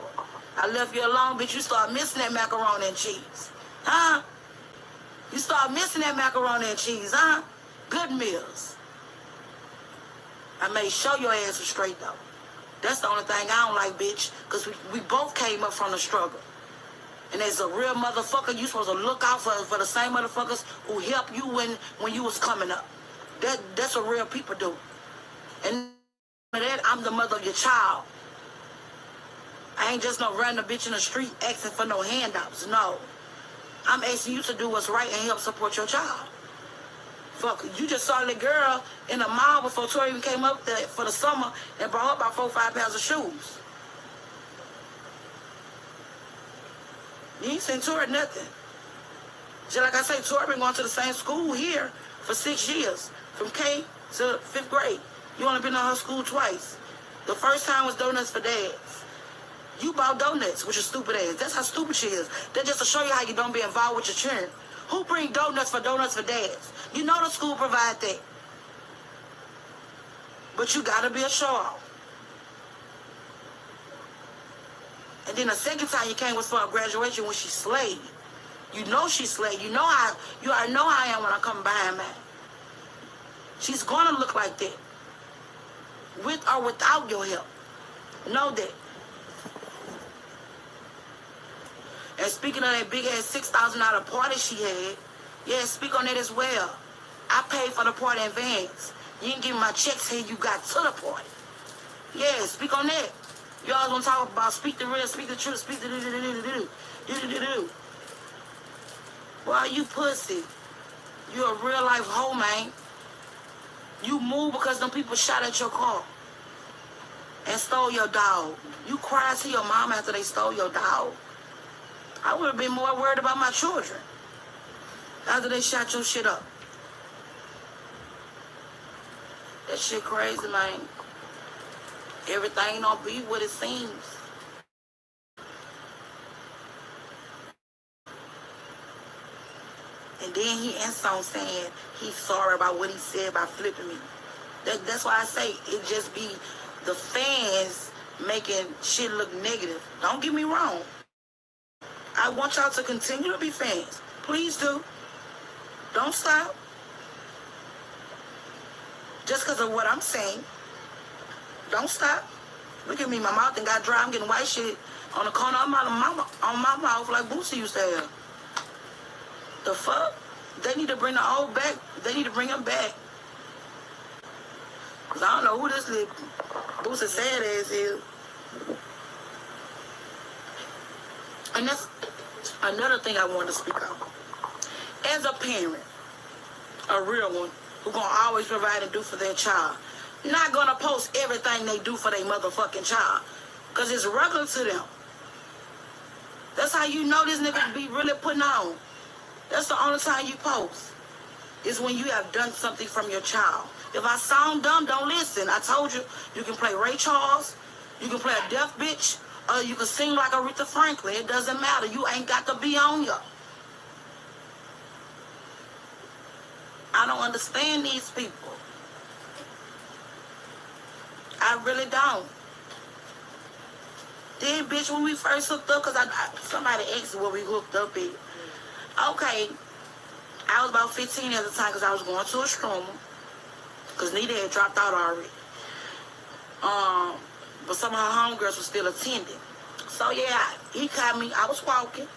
I left you alone, bitch. You start missing that macaroni and cheese. Huh? You start missing that macaroni and cheese, huh? Good meals. I made sure your ass was straight, though. That's the only thing I don't like, bitch. Because we both came up from the struggle. And as a real motherfucker, you supposed to look out for the same motherfuckers who helped you when you was coming up. That's what real people do. And that, I'm the mother of your child. I ain't just no random bitch in the street asking for no handouts. No. I'm asking you to do what's right and help support your child. Fuck, you just saw the girl in the mall before Tori even came up there for the summer and brought her about 4 or 5 pounds of shoes. You ain't seen Tori nothing. Just like I say, Tori been going to the same school here for 6 years, from K to 5th grade. You only been on her school twice. The first time was Donuts for Dads. You bought donuts with your stupid ass. That's how stupid she is. That's just to show you how you don't be involved with your children. Who bring donuts for dads? You know the school provide that. But you gotta be a show-off. And then the second time you came was for a graduation when she slayed. You know she slayed. You already know how I am when I come behind man. She's gonna look like that. With or without your help. Know that. And speaking of that big ass $6,000 party she had, yeah, speak on that as well. I paid for the party in advance. You didn't give me my checks here, you got to the party. Yeah, speak on that. You always want to talk about speak the real, speak the truth, speak the do. Boy, you pussy. You a real life hoe, man. You moved because them people shot at your car and stole your dog. You cried to your mom after they stole your dog. I would have been more worried about my children after they shot your shit up. That shit crazy, man. Everything don't be what it seems. And then he ends on saying he's sorry about what he said about flipping me. That's why I say it just be the fans making shit look negative. Don't get me wrong. I want y'all to continue to be fans. Please do. Don't stop. Just because of what I'm saying. Don't stop. Look at me, my mouth and got dry. I'm getting white shit on the corner of my mouth like Boosie used to have. The fuck? They need to bring the old back. They need to bring him back. Cause I don't know who this little Boosie sad ass is. And that's another thing I wanted to speak on. As a parent, a real one, who gonna always provide and do for their child, not gonna post everything they do for their motherfucking child. Cause it's regular to them. That's how you know this nigga be really putting on. That's the only time you post. Is when you have done something from your child. If I sound dumb, don't listen. I told you, you can play Ray Charles, you can play a deaf bitch, or you can sing like Aretha Franklin. It doesn't matter. You ain't got to be on ya. I don't understand these people. I really don't. Then, bitch, when we first hooked up, because somebody asked where we hooked up at. Okay, I was about 15 at the time because I was going to a strummer. Because Nita had dropped out already. But some of her homegirls were still attending. So, yeah, he caught me. I was walking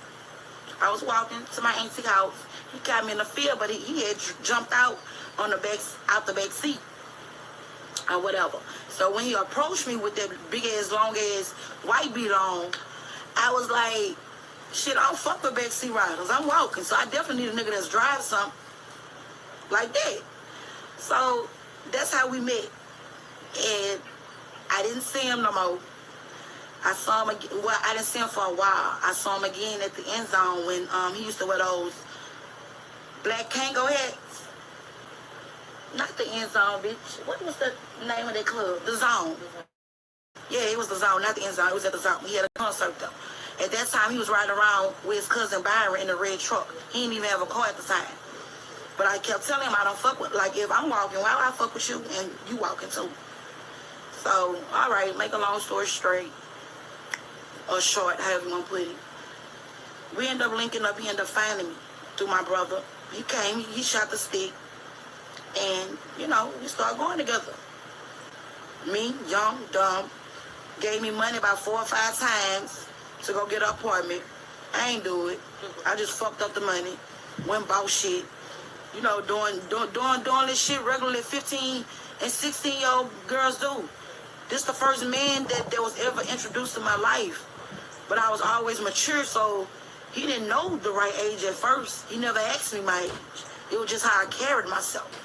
to my auntie house. He caught me in the field, but he had jumped out on the back seat or whatever. So when he approached me with that big ass, long ass white beater on, I was like, shit, I don't fuck with backseat riders. I'm walking, so I definitely need a nigga that's drive something like that. So that's how we met. And I didn't see him no more. I saw him again. Well, I didn't see him for a while. I saw him again at the end zone when he used to wear those black Kango hats. Not the end zone, bitch. What was the name of that club? The Zone. Yeah, it was the Zone, not the end zone. It was at the Zone. He had a concert though. At that time, he was riding around with his cousin Byron in a red truck. He didn't even have a car at the time. But I kept telling him I don't fuck with, like, if I'm walking, why would I fuck with you and you walking too? So, all right, make a long story straight. Or short, however you want to put it. We ended up linking up. He ended up finding me through my brother. He came, he shot the stick. And, you know, we started going together. Me, young, dumb, gave me money about 4 or 5 times to go get an apartment. I ain't do it. I just fucked up the money. Went and bought shit. You know, doing this shit regularly 15 and 16-year-old girls do. This the first man that was ever introduced to my life. But I was always mature, so he didn't know the right age at first. He never asked me my age. It was just how I carried myself.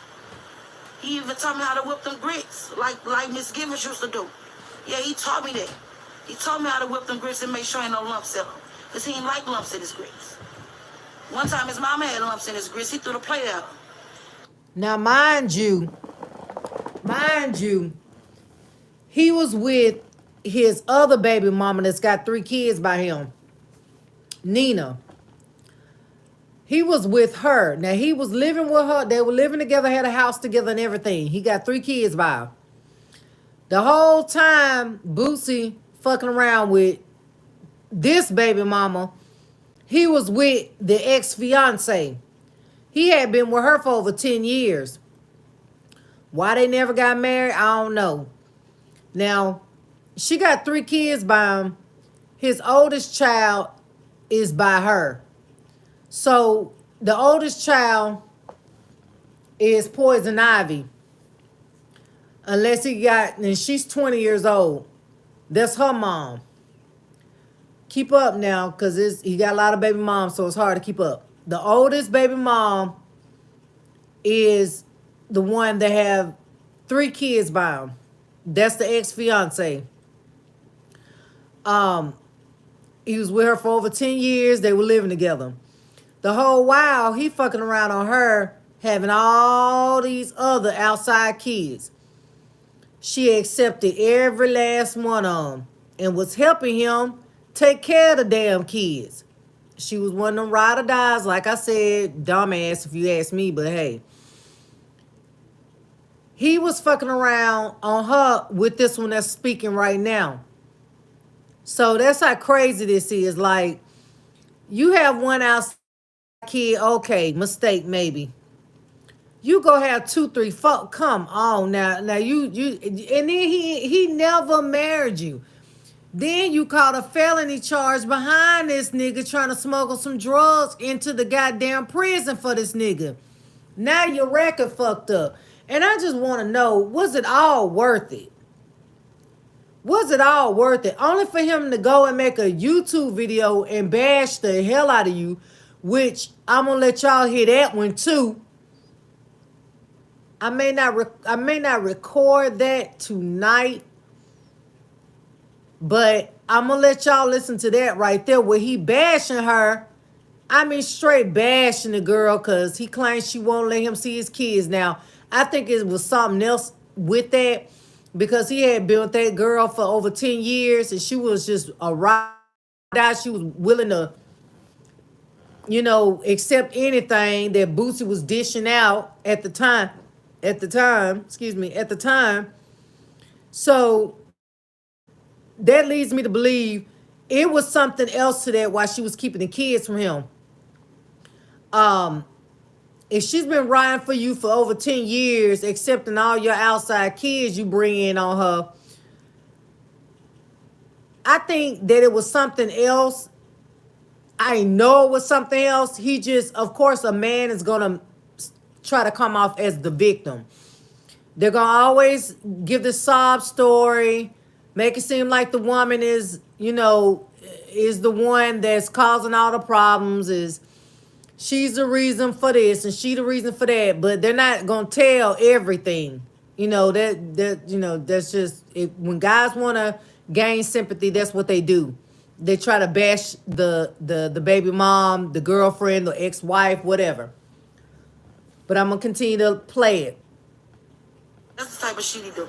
He even taught me how to whip them grits, like Miss Givens used to do. Yeah, he taught me that. He taught me how to whip them grits and make sure ain't no lumps in them. Because he didn't like lumps in his grits. One time his mama had lumps in his grits. He threw the plate at her. Now, mind you, he was with his other baby mama that's got 3 kids by him, Nina. He was with her. Now, he was living with her. They were living together, had a house together and everything. He got 3 kids by her. The whole time, Boosie fucking around with this baby mama, he was with the ex-fiance. He had been with her for over 10 years. Why they never got married, I don't know. Now, she got 3 kids by him. His oldest child is by her. So, the oldest child is Poison Ivy. Unless he got, and she's 20 years old. That's her mom. Keep up now, because he got a lot of baby moms, so it's hard to keep up. The oldest baby mom is the one that have 3 kids by him. That's the ex-fiance. He was with her for over 10 years. They were living together. The whole while, he fucking around on her, having all these other outside kids. She accepted every last one of them and was helping him take care of the damn kids. She was one of them ride or dies, like I said, dumbass if you ask me, but hey. He was fucking around on her with this one that's speaking right now. So that's how crazy this is. Like, you have one outside kid, okay, mistake maybe. You go have 2, 3, 4. Come on now. Now you and then he never married you. Then you caught a felony charge behind this nigga trying to smuggle some drugs into the goddamn prison for this nigga. Now your record fucked up. And I just want to know, was it all worth it? Was it all worth it? Only for him to go and make a YouTube video and bash the hell out of you, which I'm gonna let y'all hear that one too. I may not record that tonight, but I'm gonna let y'all listen to that right there where he bashing her. I mean, straight bashing the girl because he claims she won't let him see his kids. Now, I think it was something else with that because he had been with that girl for over 10 years and she was just a ride out. She was willing to, accept anything that Boosie was dishing out at the time. So that leads me to believe it was something else to that why she was keeping the kids from him. If she's been riding for you for over 10 years, accepting all your outside kids you bring in on her, I think that it was something else. I know it was something else. He just, of course, a man is going to try to come off as the victim. They're going to always give the sob story, make it seem like the woman is, is the one that's causing all the problems, is she's the reason for this and she the reason for that, but they're not going to tell everything. That's just it. When guys want to gain sympathy, that's what they do. They try to bash the baby mom, the girlfriend, the ex-wife, whatever. But I'm going to continue to play it. That's the type of shit he do.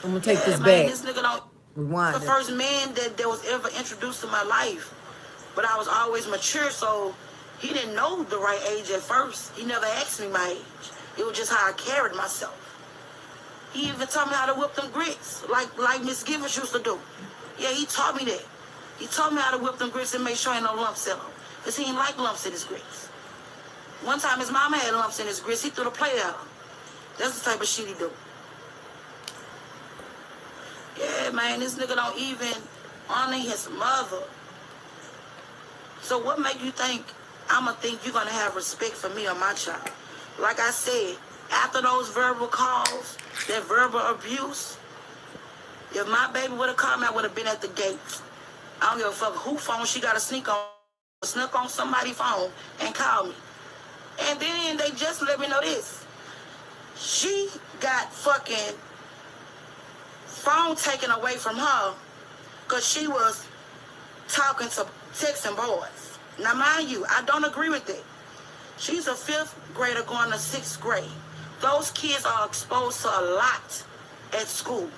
I'm going to take this man, back. This nigga don't. Rewind the it. first man that was ever introduced to my life. But I was always mature, so he didn't know the right age at first. He never asked me my age. It was just how I carried myself. He even taught me how to whip them grits, like Miss Givens used to do. Yeah, he taught me that. He taught me how to whip them grits and make sure ain't no lumps in them. Because he didn't like lumps in his grits. One time his mama had lumps in his grits, he threw the plate at him. That's the type of shit he do. Yeah, man, this nigga don't even honor his mother. So what make you think I'ma think you're gonna have respect for me or my child? Like I said, after those verbal calls, that verbal abuse, if my baby would have come, I would have been at the gate. I don't give a fuck who phone she got to sneak on somebody's phone and call me. And then they just let me know this. She got fucking phone taken away from her because she was texting boys. Now, mind you, I don't agree with it. She's a 5th grader going to 6th grade. Those kids are exposed to a lot at school.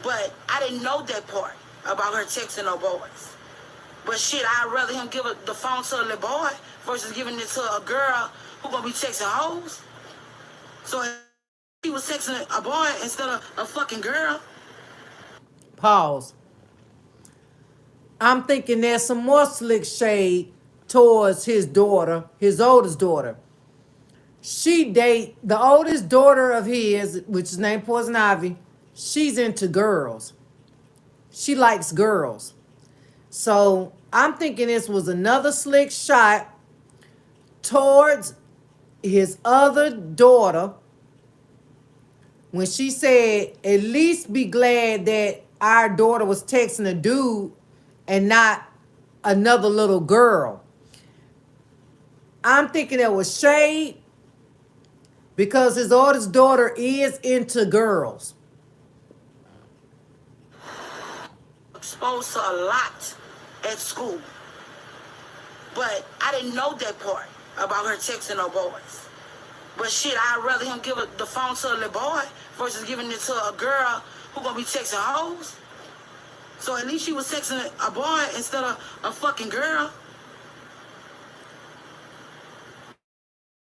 But I didn't know that part about her texting no boys. But shit, I'd rather him give the phone to a little boy versus giving it to a girl who gonna be texting hoes. So he was texting a boy instead of a fucking girl. Pause. I'm thinking there's some more slick shade towards his daughter, his oldest daughter. The oldest daughter of his, which is named Poison Ivy. She's into girls. She likes girls. So I'm thinking this was another slick shot towards his other daughter when she said, at least be glad that our daughter was texting a dude and not another little girl. I'm thinking that was shade because his oldest daughter is into girls. Exposed to a lot at school. But I didn't know that part about her texting no boys. But shit, I'd rather him give the phone to a little boy versus giving it to a girl who gonna be texting hoes. So at least she was texting a boy instead of a fucking girl.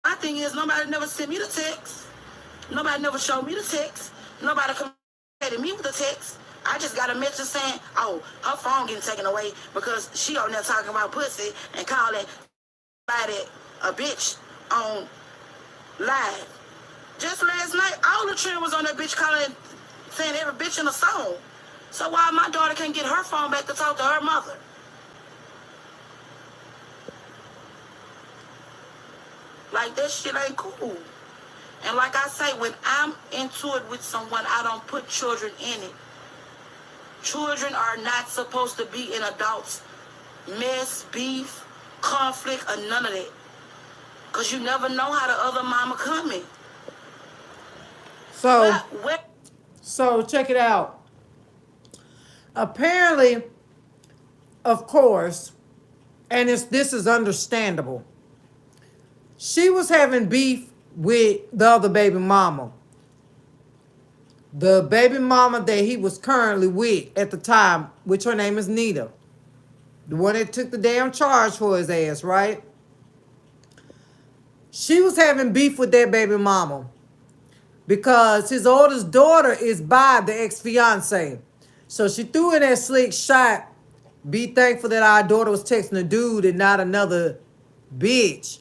My thing is, nobody never sent me the text. Nobody never showed me the text. Nobody communicated me with the text. I just got a message saying, oh, her phone getting taken away because she on there talking about pussy and calling somebody a bitch on live. Just last night, all the trend was on that bitch calling, saying every bitch in a song. So why my daughter can't get her phone back to talk to her mother? Like, that shit ain't cool. And like I say, when I'm into it with someone, I don't put children in it. Children are not supposed to be in adults' mess, beef, conflict, or none of that. Because you never know how the other mama coming. So check it out. Apparently, of course, and this is understandable, she was having beef with the other baby mama. The baby mama that he was currently with at the time, which her name is Nita. The one that took the damn charge for his ass, right? She was having beef with that baby mama because his oldest daughter is by the ex-fiance. So she threw in that slick shot. Be thankful that our daughter was texting a dude and not another bitch.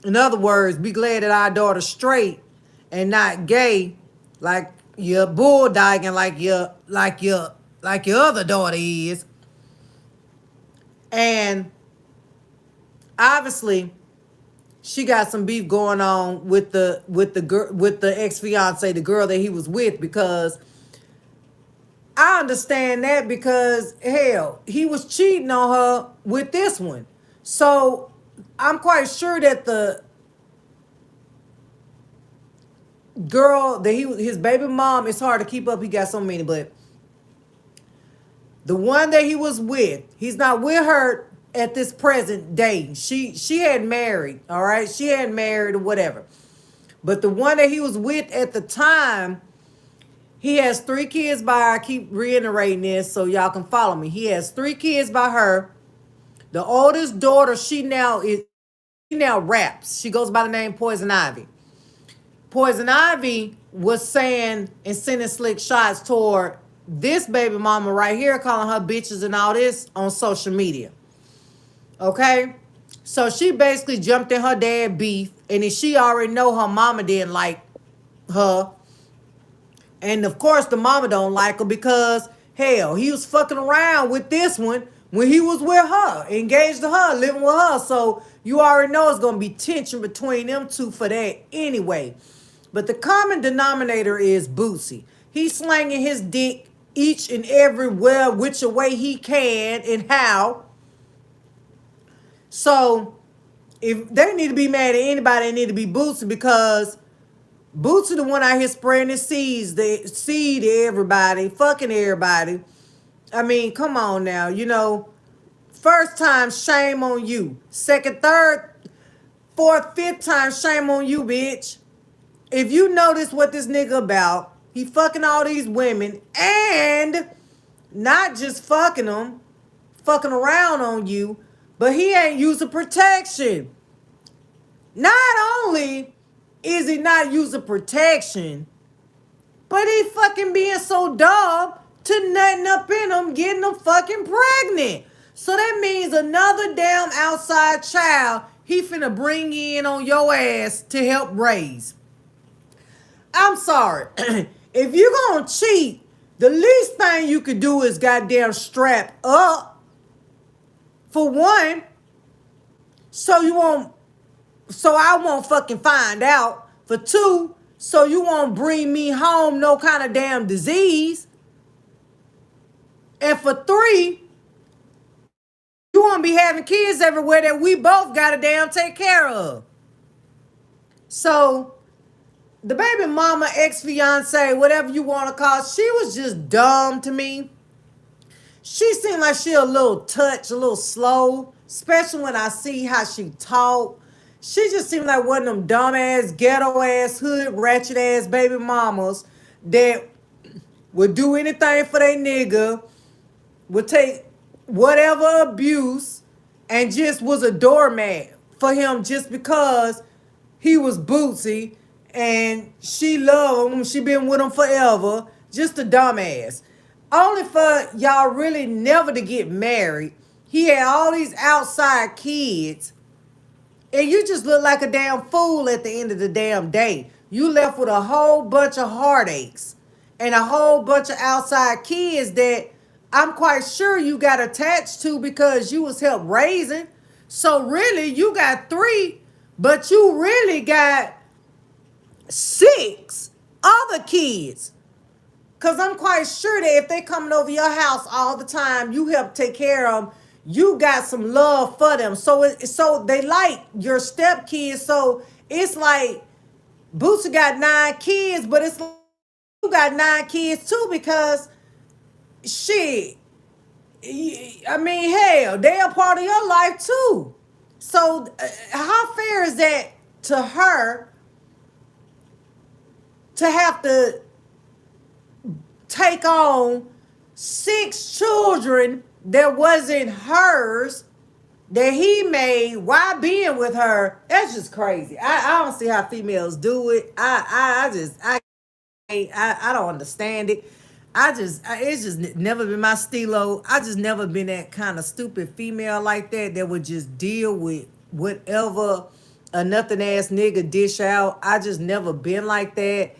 In other words, be glad that our daughter's straight and not gay, like you're bulldogging like your other daughter is. And obviously, she got some beef going on with the ex-fiance, the girl that he was with, because I understand that because hell, he was cheating on her with this one. So I'm quite sure that the girl that his baby mom, it's hard to keep up. He got so many, but the one that he was with, he's not with her at this present day. She had married, all right? She had married or whatever. But the one that he was with at the time, he has 3 kids by her. I keep reiterating this so y'all can follow me. He has 3 kids by her. The oldest daughter, she now raps. She goes by the name Poison Ivy. Poison Ivy was saying and sending slick shots toward this baby mama right here, calling her bitches and all this on social media. Okay? So she basically jumped in her dad beef, and then she already know her mama didn't like her. And of course the mama don't like her because hell, he was fucking around with this one when he was with her, engaged to her, living with her. So you already know it's gonna be tension between them two for that anyway. But the common denominator is Boosie. He's slanging his dick each and everywhere, which way he can and how. So if they need to be mad at anybody, they need to be Boosie, because Boosie the one out here spreading his seed to everybody, fucking everybody. I mean, come on now, you know. First time, shame on you. Second, third, fourth, fifth time, shame on you, bitch. If you notice what this nigga about, he fucking all these women and not just fucking them, fucking around on you, but he ain't using protection. Not only is he not using protection, but he fucking being so dumb to nutting up in them, getting them fucking pregnant. So that means another damn outside child he finna bring in on your ass to help raise. I'm sorry. If you gonna cheat, the least thing you could do is goddamn strap up. For one, so I won't fucking find out. For 2, so you won't bring me home no kind of damn disease. And for 3, you won't be having kids everywhere that we both gotta damn take care of. So the baby mama, ex-fiance, whatever you want to call, she was just dumb to me. She seemed like she a little slow, especially when I see how she talk. She just seemed like one of them dumb-ass, ghetto-ass, hood, ratchet-ass baby mamas that would do anything for their nigga, would take whatever abuse, and just was a doormat for him just because he was Boosie. And she loved him. She been with him forever. Just a dumbass. Only for y'all really never to get married. He had all these outside kids. And you just look like a damn fool at the end of the damn day. You left with a whole bunch of heartaches and a whole bunch of outside kids that I'm quite sure you got attached to because you was helped raising. So really, you got three, but you really got six other kids. Cause I'm quite sure that if they coming over your house all the time, you help take care of them. You got some love for them, so they like your stepkids. So it's like Boosie got 9 kids, but it's like you got 9 kids too because shit. I mean, hell, they are part of your life too. So how fair is that to her to have to take on 6 children that wasn't hers that he made while being with her? That's just crazy. I don't see how females do it. I don't understand it. It's just never been my stilo. I just never been that kind of stupid female like that would just deal with whatever a nothing ass nigga dish out. I just never been like that.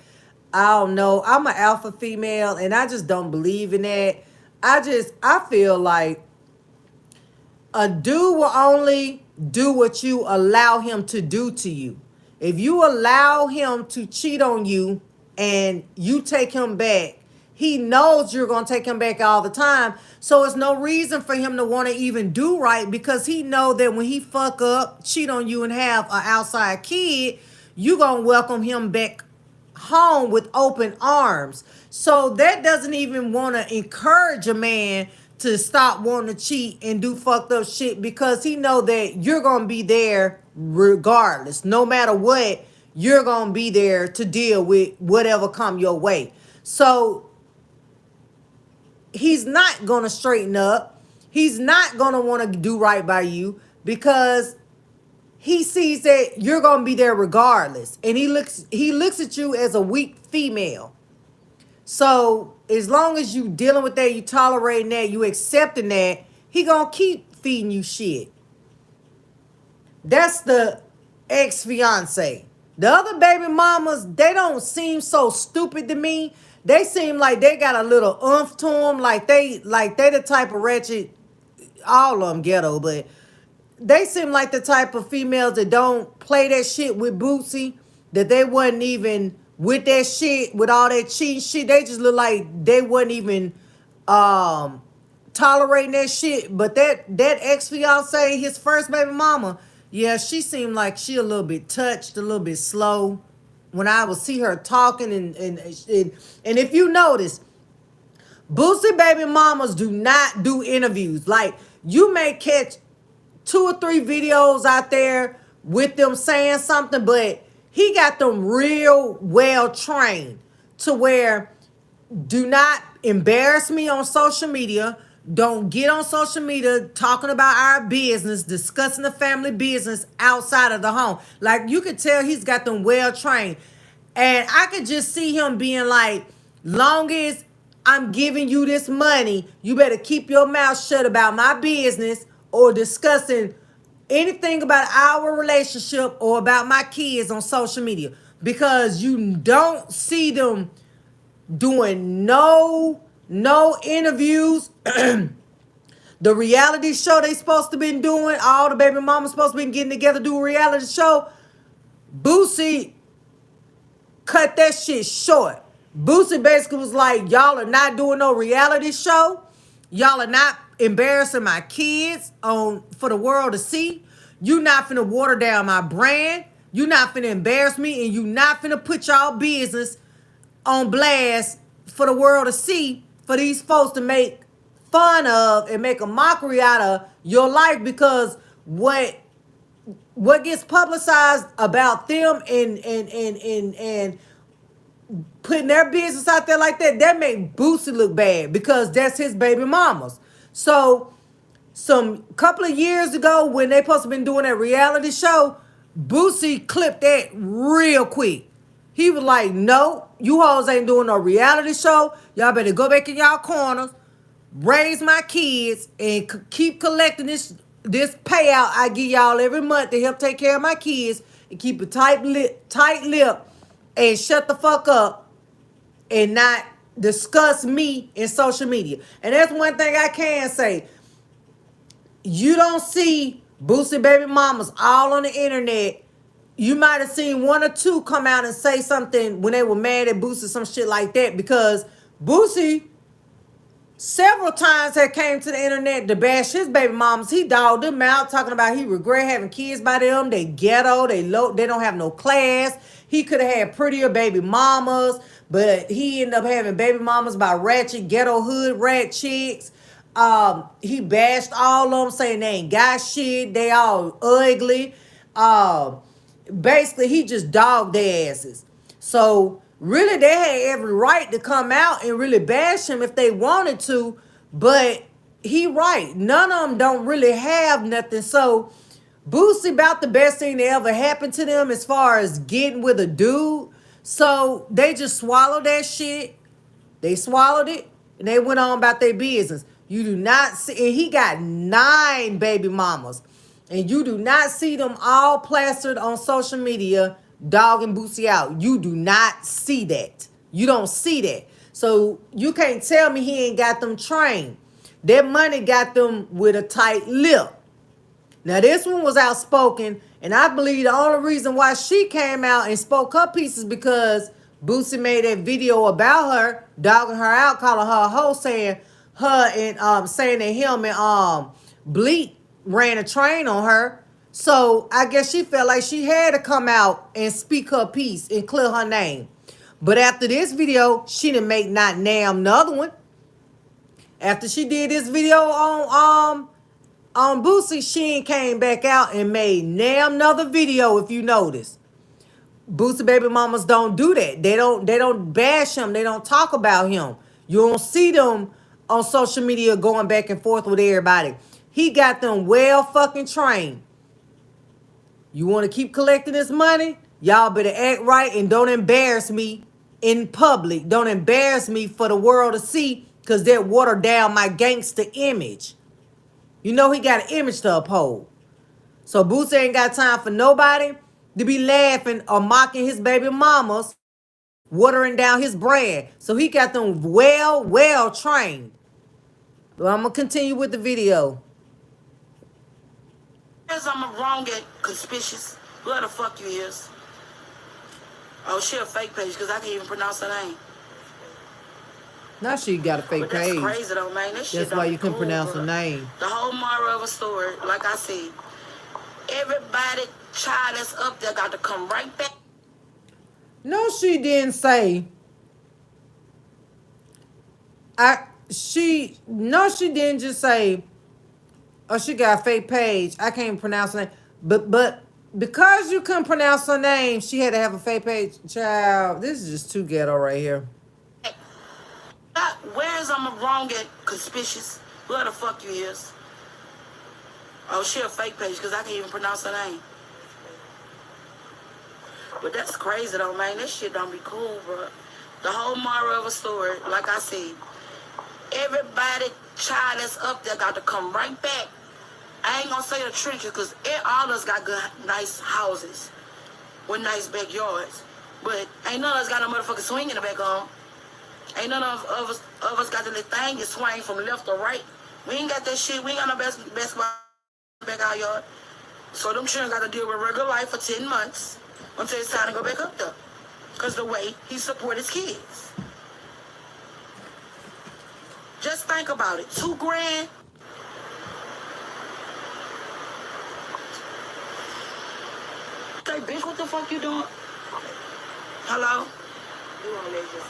I don't know. I'm an alpha female and I just don't believe in that. I feel like a dude will only do what you allow him to do to you. If you allow him to cheat on you and you take him back, he knows you're going to take him back all the time. So it's no reason for him to want to even do right because he know that when he fuck up, cheat on you and have an outside kid, you going to welcome him back home with open arms. So that doesn't even want to encourage a man to stop wanting to cheat and do fucked up shit because he know that you're going to be there regardless. No matter what, you're going to be there to deal with whatever come your way. So he's not going to straighten up. He's not going to want to do right by you because he sees that you're going to be there regardless. And he looks at you as a weak female. So as long as you dealing with that, you tolerating that, you accepting that, he going to keep feeding you shit. That's the ex-fiance. The other baby mamas, they don't seem so stupid to me. They seem like they got a little oomph to them. Like they the type of wretched, all of them ghetto, but they seem like the type of females that don't play that shit with Boosie, that they wasn't even with that shit, with all that cheating shit. They just look like they wasn't even tolerating that shit. But that ex-fiance, his first baby mama, yeah, she seemed like she a little bit touched, a little bit slow. When I would see her talking and if you notice, Boosie baby mamas do not do interviews. Like you may catch 2 or 3 videos out there with them saying something, but he got them real well trained to where do not embarrass me on social media. Don't get on social media talking about our business, discussing the family business outside of the home. Like you could tell he's got them well trained. And I could just see him being like, long as I'm giving you this money, you better keep your mouth shut about my business or discussing anything about our relationship or about my kids on social media. Because you don't see them doing no interviews. The reality show they supposed to been doing, all the baby mamas supposed to been getting together do a reality show. Boosie cut that shit short. Boosie basically was like, y'all are not doing no reality show. Y'all are not embarrassing my kids for the world to see. You not finna water down my brand. You not finna embarrass me, and you not finna put y'all business on blast for the world to see, for these folks to make fun of and make a mockery out of your life. Because what gets publicized about them and putting their business out there like that make Boosie look bad because that's his baby mamas. So some couple of years ago when they supposed to been doing that reality show, Boosie clipped that real quick. He was like, no, you hoes ain't doing no reality show. Y'all better go back in y'all corners, raise my kids, and keep collecting this this payout I give y'all every month to help take care of my kids and keep a tight lip and shut the fuck up and not discuss me in social media. And that's one thing I can say. You don't see Boosie baby mamas all on the internet. You might have seen one or two come out and say something when they were mad at Boosie, some shit like that, because Boosie several times had came to the internet to bash his baby mamas. He dogged them out, talking about he regret having kids by them. They ghetto, they low, they don't have no class. He could have had prettier baby mamas, but he ended up having baby mamas by ratchet ghetto hood rat chicks. He bashed all of them, saying they ain't got shit. They all ugly. Basically, he just dogged their asses. So really, they had every right to come out and really bash him if they wanted to, but he right. None of them don't really have nothing. So Boosie about the best thing that ever happened to them as far as getting with a dude. So they just swallowed that shit. They swallowed it and they went on about their business. You do not see, and he got 9 baby mamas. And you do not see them all plastered on social media dogging Boosie out. You do not see that. You don't see that. So you can't tell me he ain't got them trained. That money got them with a tight lip. Now this one was outspoken, and I believe the only reason why she came out and spoke her piece is because Boosie made that video about her, dogging her out, calling her a hoe, saying her and saying that him and Bleak ran a train on her. So I guess she felt like she had to come out and speak her piece and clear her name. But after this video, she didn't make not damn another one. After she did this video on Boosie, she ain't came back out and made damn another video. If you notice, Boosie baby mamas don't do that. They don't bash him. They don't talk about him. You don't see them on social media going back and forth with everybody. He got them well fucking trained. You want to keep collecting this money? Y'all better act right and don't embarrass me in public. Don't embarrass me for the world to see, because that water down my gangster image. You know he got an image to uphold. So Boosie ain't got time for nobody to be laughing or mocking his baby mamas, watering down his brand. So he got them well trained. Well, I'm going to continue with the video. I'm wrong at conspicuous. Who the fuck you is? Oh, she a fake page because I can't even pronounce her name. Now she got a fake But that's page. crazy though, man. That shit That's why you couldn't pronounce her name. The whole moral of a story, like I said, everybody child that's up there got to come right back. No, she didn't say. She didn't just say, oh, she got a fake page. I can't pronounce her name. But because you couldn't pronounce her name, she had to have a fake page. Child, this is just too ghetto right here. Where's I'm wrong at conspicuous? Who the fuck you is? Oh, she a fake page because I can't even pronounce her name. But that's crazy though, man. This shit don't be cool, bro. The whole moral of a story, like I said, everybody child that's up there got to come right back. I ain't gonna say the trenches because all of us got good, nice houses with nice backyards. But ain't none of us got no motherfucking swing in the back on. Ain't none of us got the little thing you swing from left or right. We ain't got that shit. We ain't got no basketball back our yard. So them children got to deal with regular life for 10 months until it's time to go back up there. Because the way he support his kids. Just think about it. $2 grand. Hey, bitch, what the fuck you doing? Hello? You want to just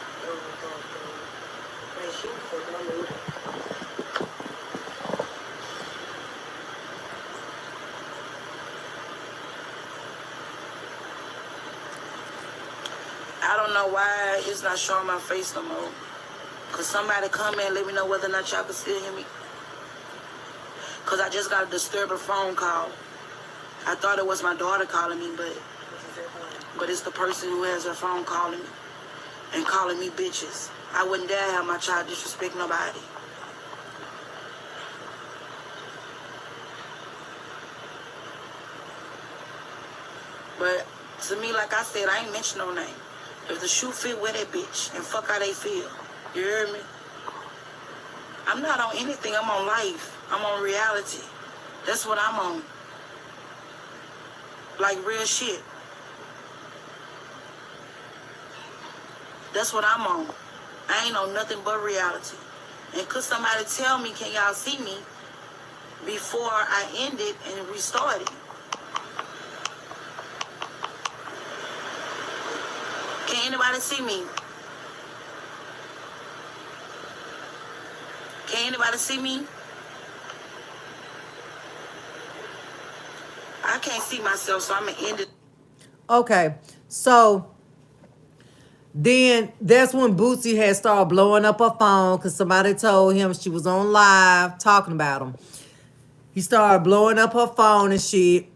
I don't know why it's not showing my face no more. Cause somebody come in and let me know whether or not y'all can still hear me. Cause I just got a disturbing phone call. I thought it was my daughter calling me, but it's the person who has her phone calling me and calling me bitches. I wouldn't dare have my child disrespect nobody. But to me, like I said, I ain't mention no name. If the shoe fit, wear that bitch and fuck how they feel. You hear me? I'm not on anything. I'm on life. I'm on reality. That's what I'm on. Like real shit. That's what I'm on. I ain't on nothing but reality. And could somebody tell me, can y'all see me before I end it and restart it? Can anybody see me? Can anybody see me? I can't see myself, so I'm going to end it. Okay, so then that's when Boosie had started blowing up her phone because somebody told him she was on live talking about him. He started blowing up her phone and shit.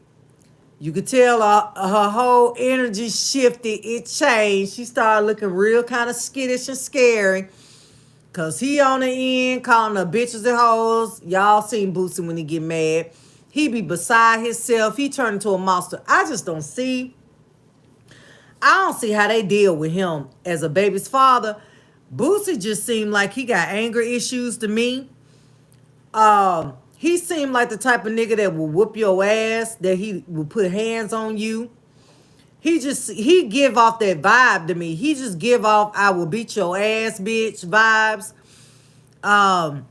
You could tell her whole energy shifted. It changed. She started looking real kind of skittish and scary. Because he on the end calling her bitches and hoes. Y'all seen Boosie when he get mad. He be beside himself. He turned into a monster. I don't see how they deal with him as a baby's father. Boosie just seemed like he got anger issues to me. He seemed like the type of nigga that will whoop your ass, that he will put hands on you. He give off that vibe to me. He just give off I will beat your ass, bitch vibes. I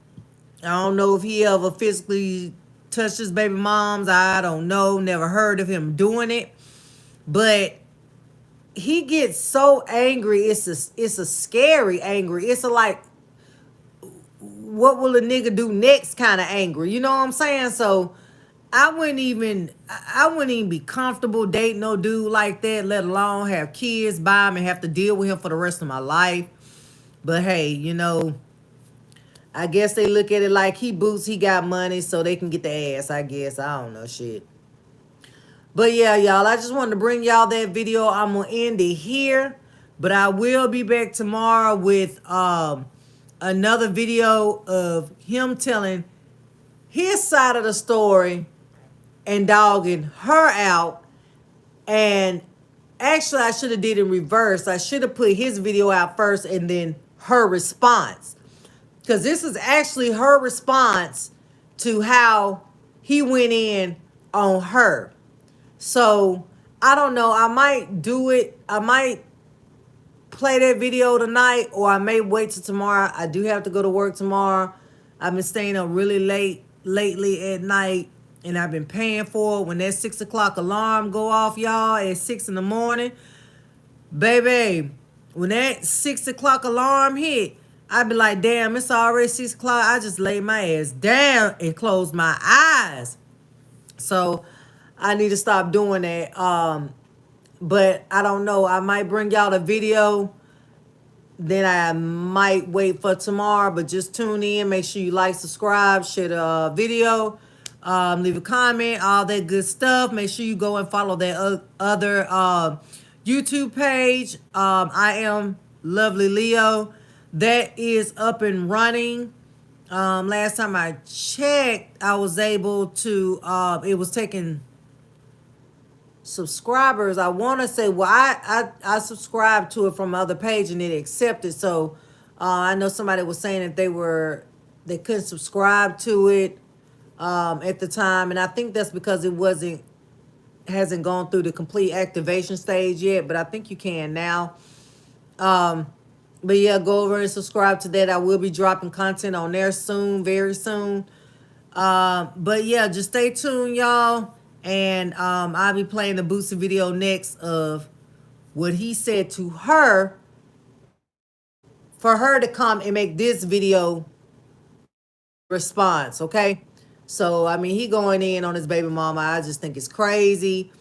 don't know if he ever physically touched his baby moms. I don't know. Never heard of him doing it. But he gets so angry. It's a scary angry. It's a like, what will a nigga do next kind of angry? You know what I'm saying? So I wouldn't even be comfortable dating no dude like that, let alone have kids by him and have to deal with him for the rest of my life. But hey, you know, I guess they look at it like he got money so they can get the ass, I guess. I don't know shit. But yeah, y'all, I just wanted to bring y'all that video. I'm going to end it here. But I will be back tomorrow with another video of him telling his side of the story and dogging her out. And actually, I should have did it in reverse. I should have put his video out first and then her response. Because this is actually her response to how he went in on her. So, I don't know. I might do it. I might play that video tonight, or I may wait till tomorrow. I do have to go to work tomorrow. I've been staying up really late lately at night, and I've been paying for it. When that 6 o'clock alarm go off, y'all, at 6 in the morning, baby, when that 6 o'clock alarm hit, I'd be like, damn, it's already 6 o'clock. I just lay my ass down and close my eyes. So I need to stop doing that. But I don't know. I might bring y'all a video. Then I might wait for tomorrow. But just tune in. Make sure you like, subscribe, share the video. Leave a comment, all that good stuff. Make sure you go and follow that other YouTube page. I am Lovely Leo. That is up and running. Last time I checked, I was able to, it was taking subscribers. I want to say, well, I subscribed to it from other page and it accepted. So I know somebody was saying that they couldn't subscribe to it at the time, and I think that's because it hasn't gone through the complete activation stage yet, but I think you can now. But yeah, go over and subscribe to that. I will be dropping content on there soon, very soon. But yeah, just stay tuned, y'all. And I'll be playing the Boosie video next of what he said to her for her to come and make this video response, okay? So, I mean, he going in on his baby mama. I just think it's crazy.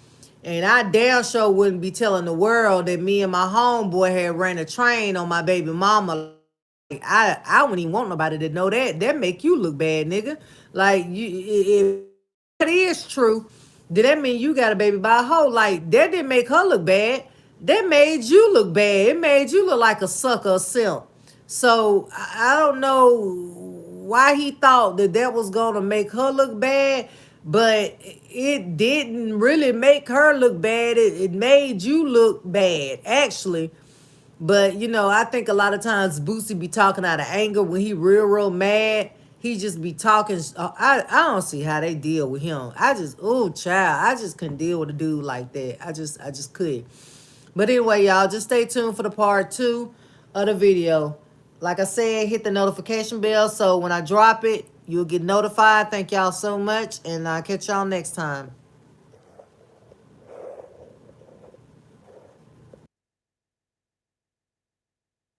And I damn sure wouldn't be telling the world that me and my homeboy had ran a train on my baby mama. I wouldn't even want nobody to know that. That make you look bad, nigga. Like, if it is true, did that mean you got a baby by a hoe? Like, that didn't make her look bad. That made you look bad. It made you look like a sucker or simp. So, I don't know why he thought that was going to make her look bad. But it didn't really make her look bad. It made you look bad, actually. But you know, I think a lot of times Boosie be talking out of anger when he real mad. He just be talking. I don't see how they deal with him. I just child, I just couldn't deal with a dude like that. I just couldn't. But anyway, y'all, just stay tuned for the part 2 of the video. Like I said, hit the notification bell so when I drop it, you'll get notified. Thank y'all so much, and I'll catch y'all next time.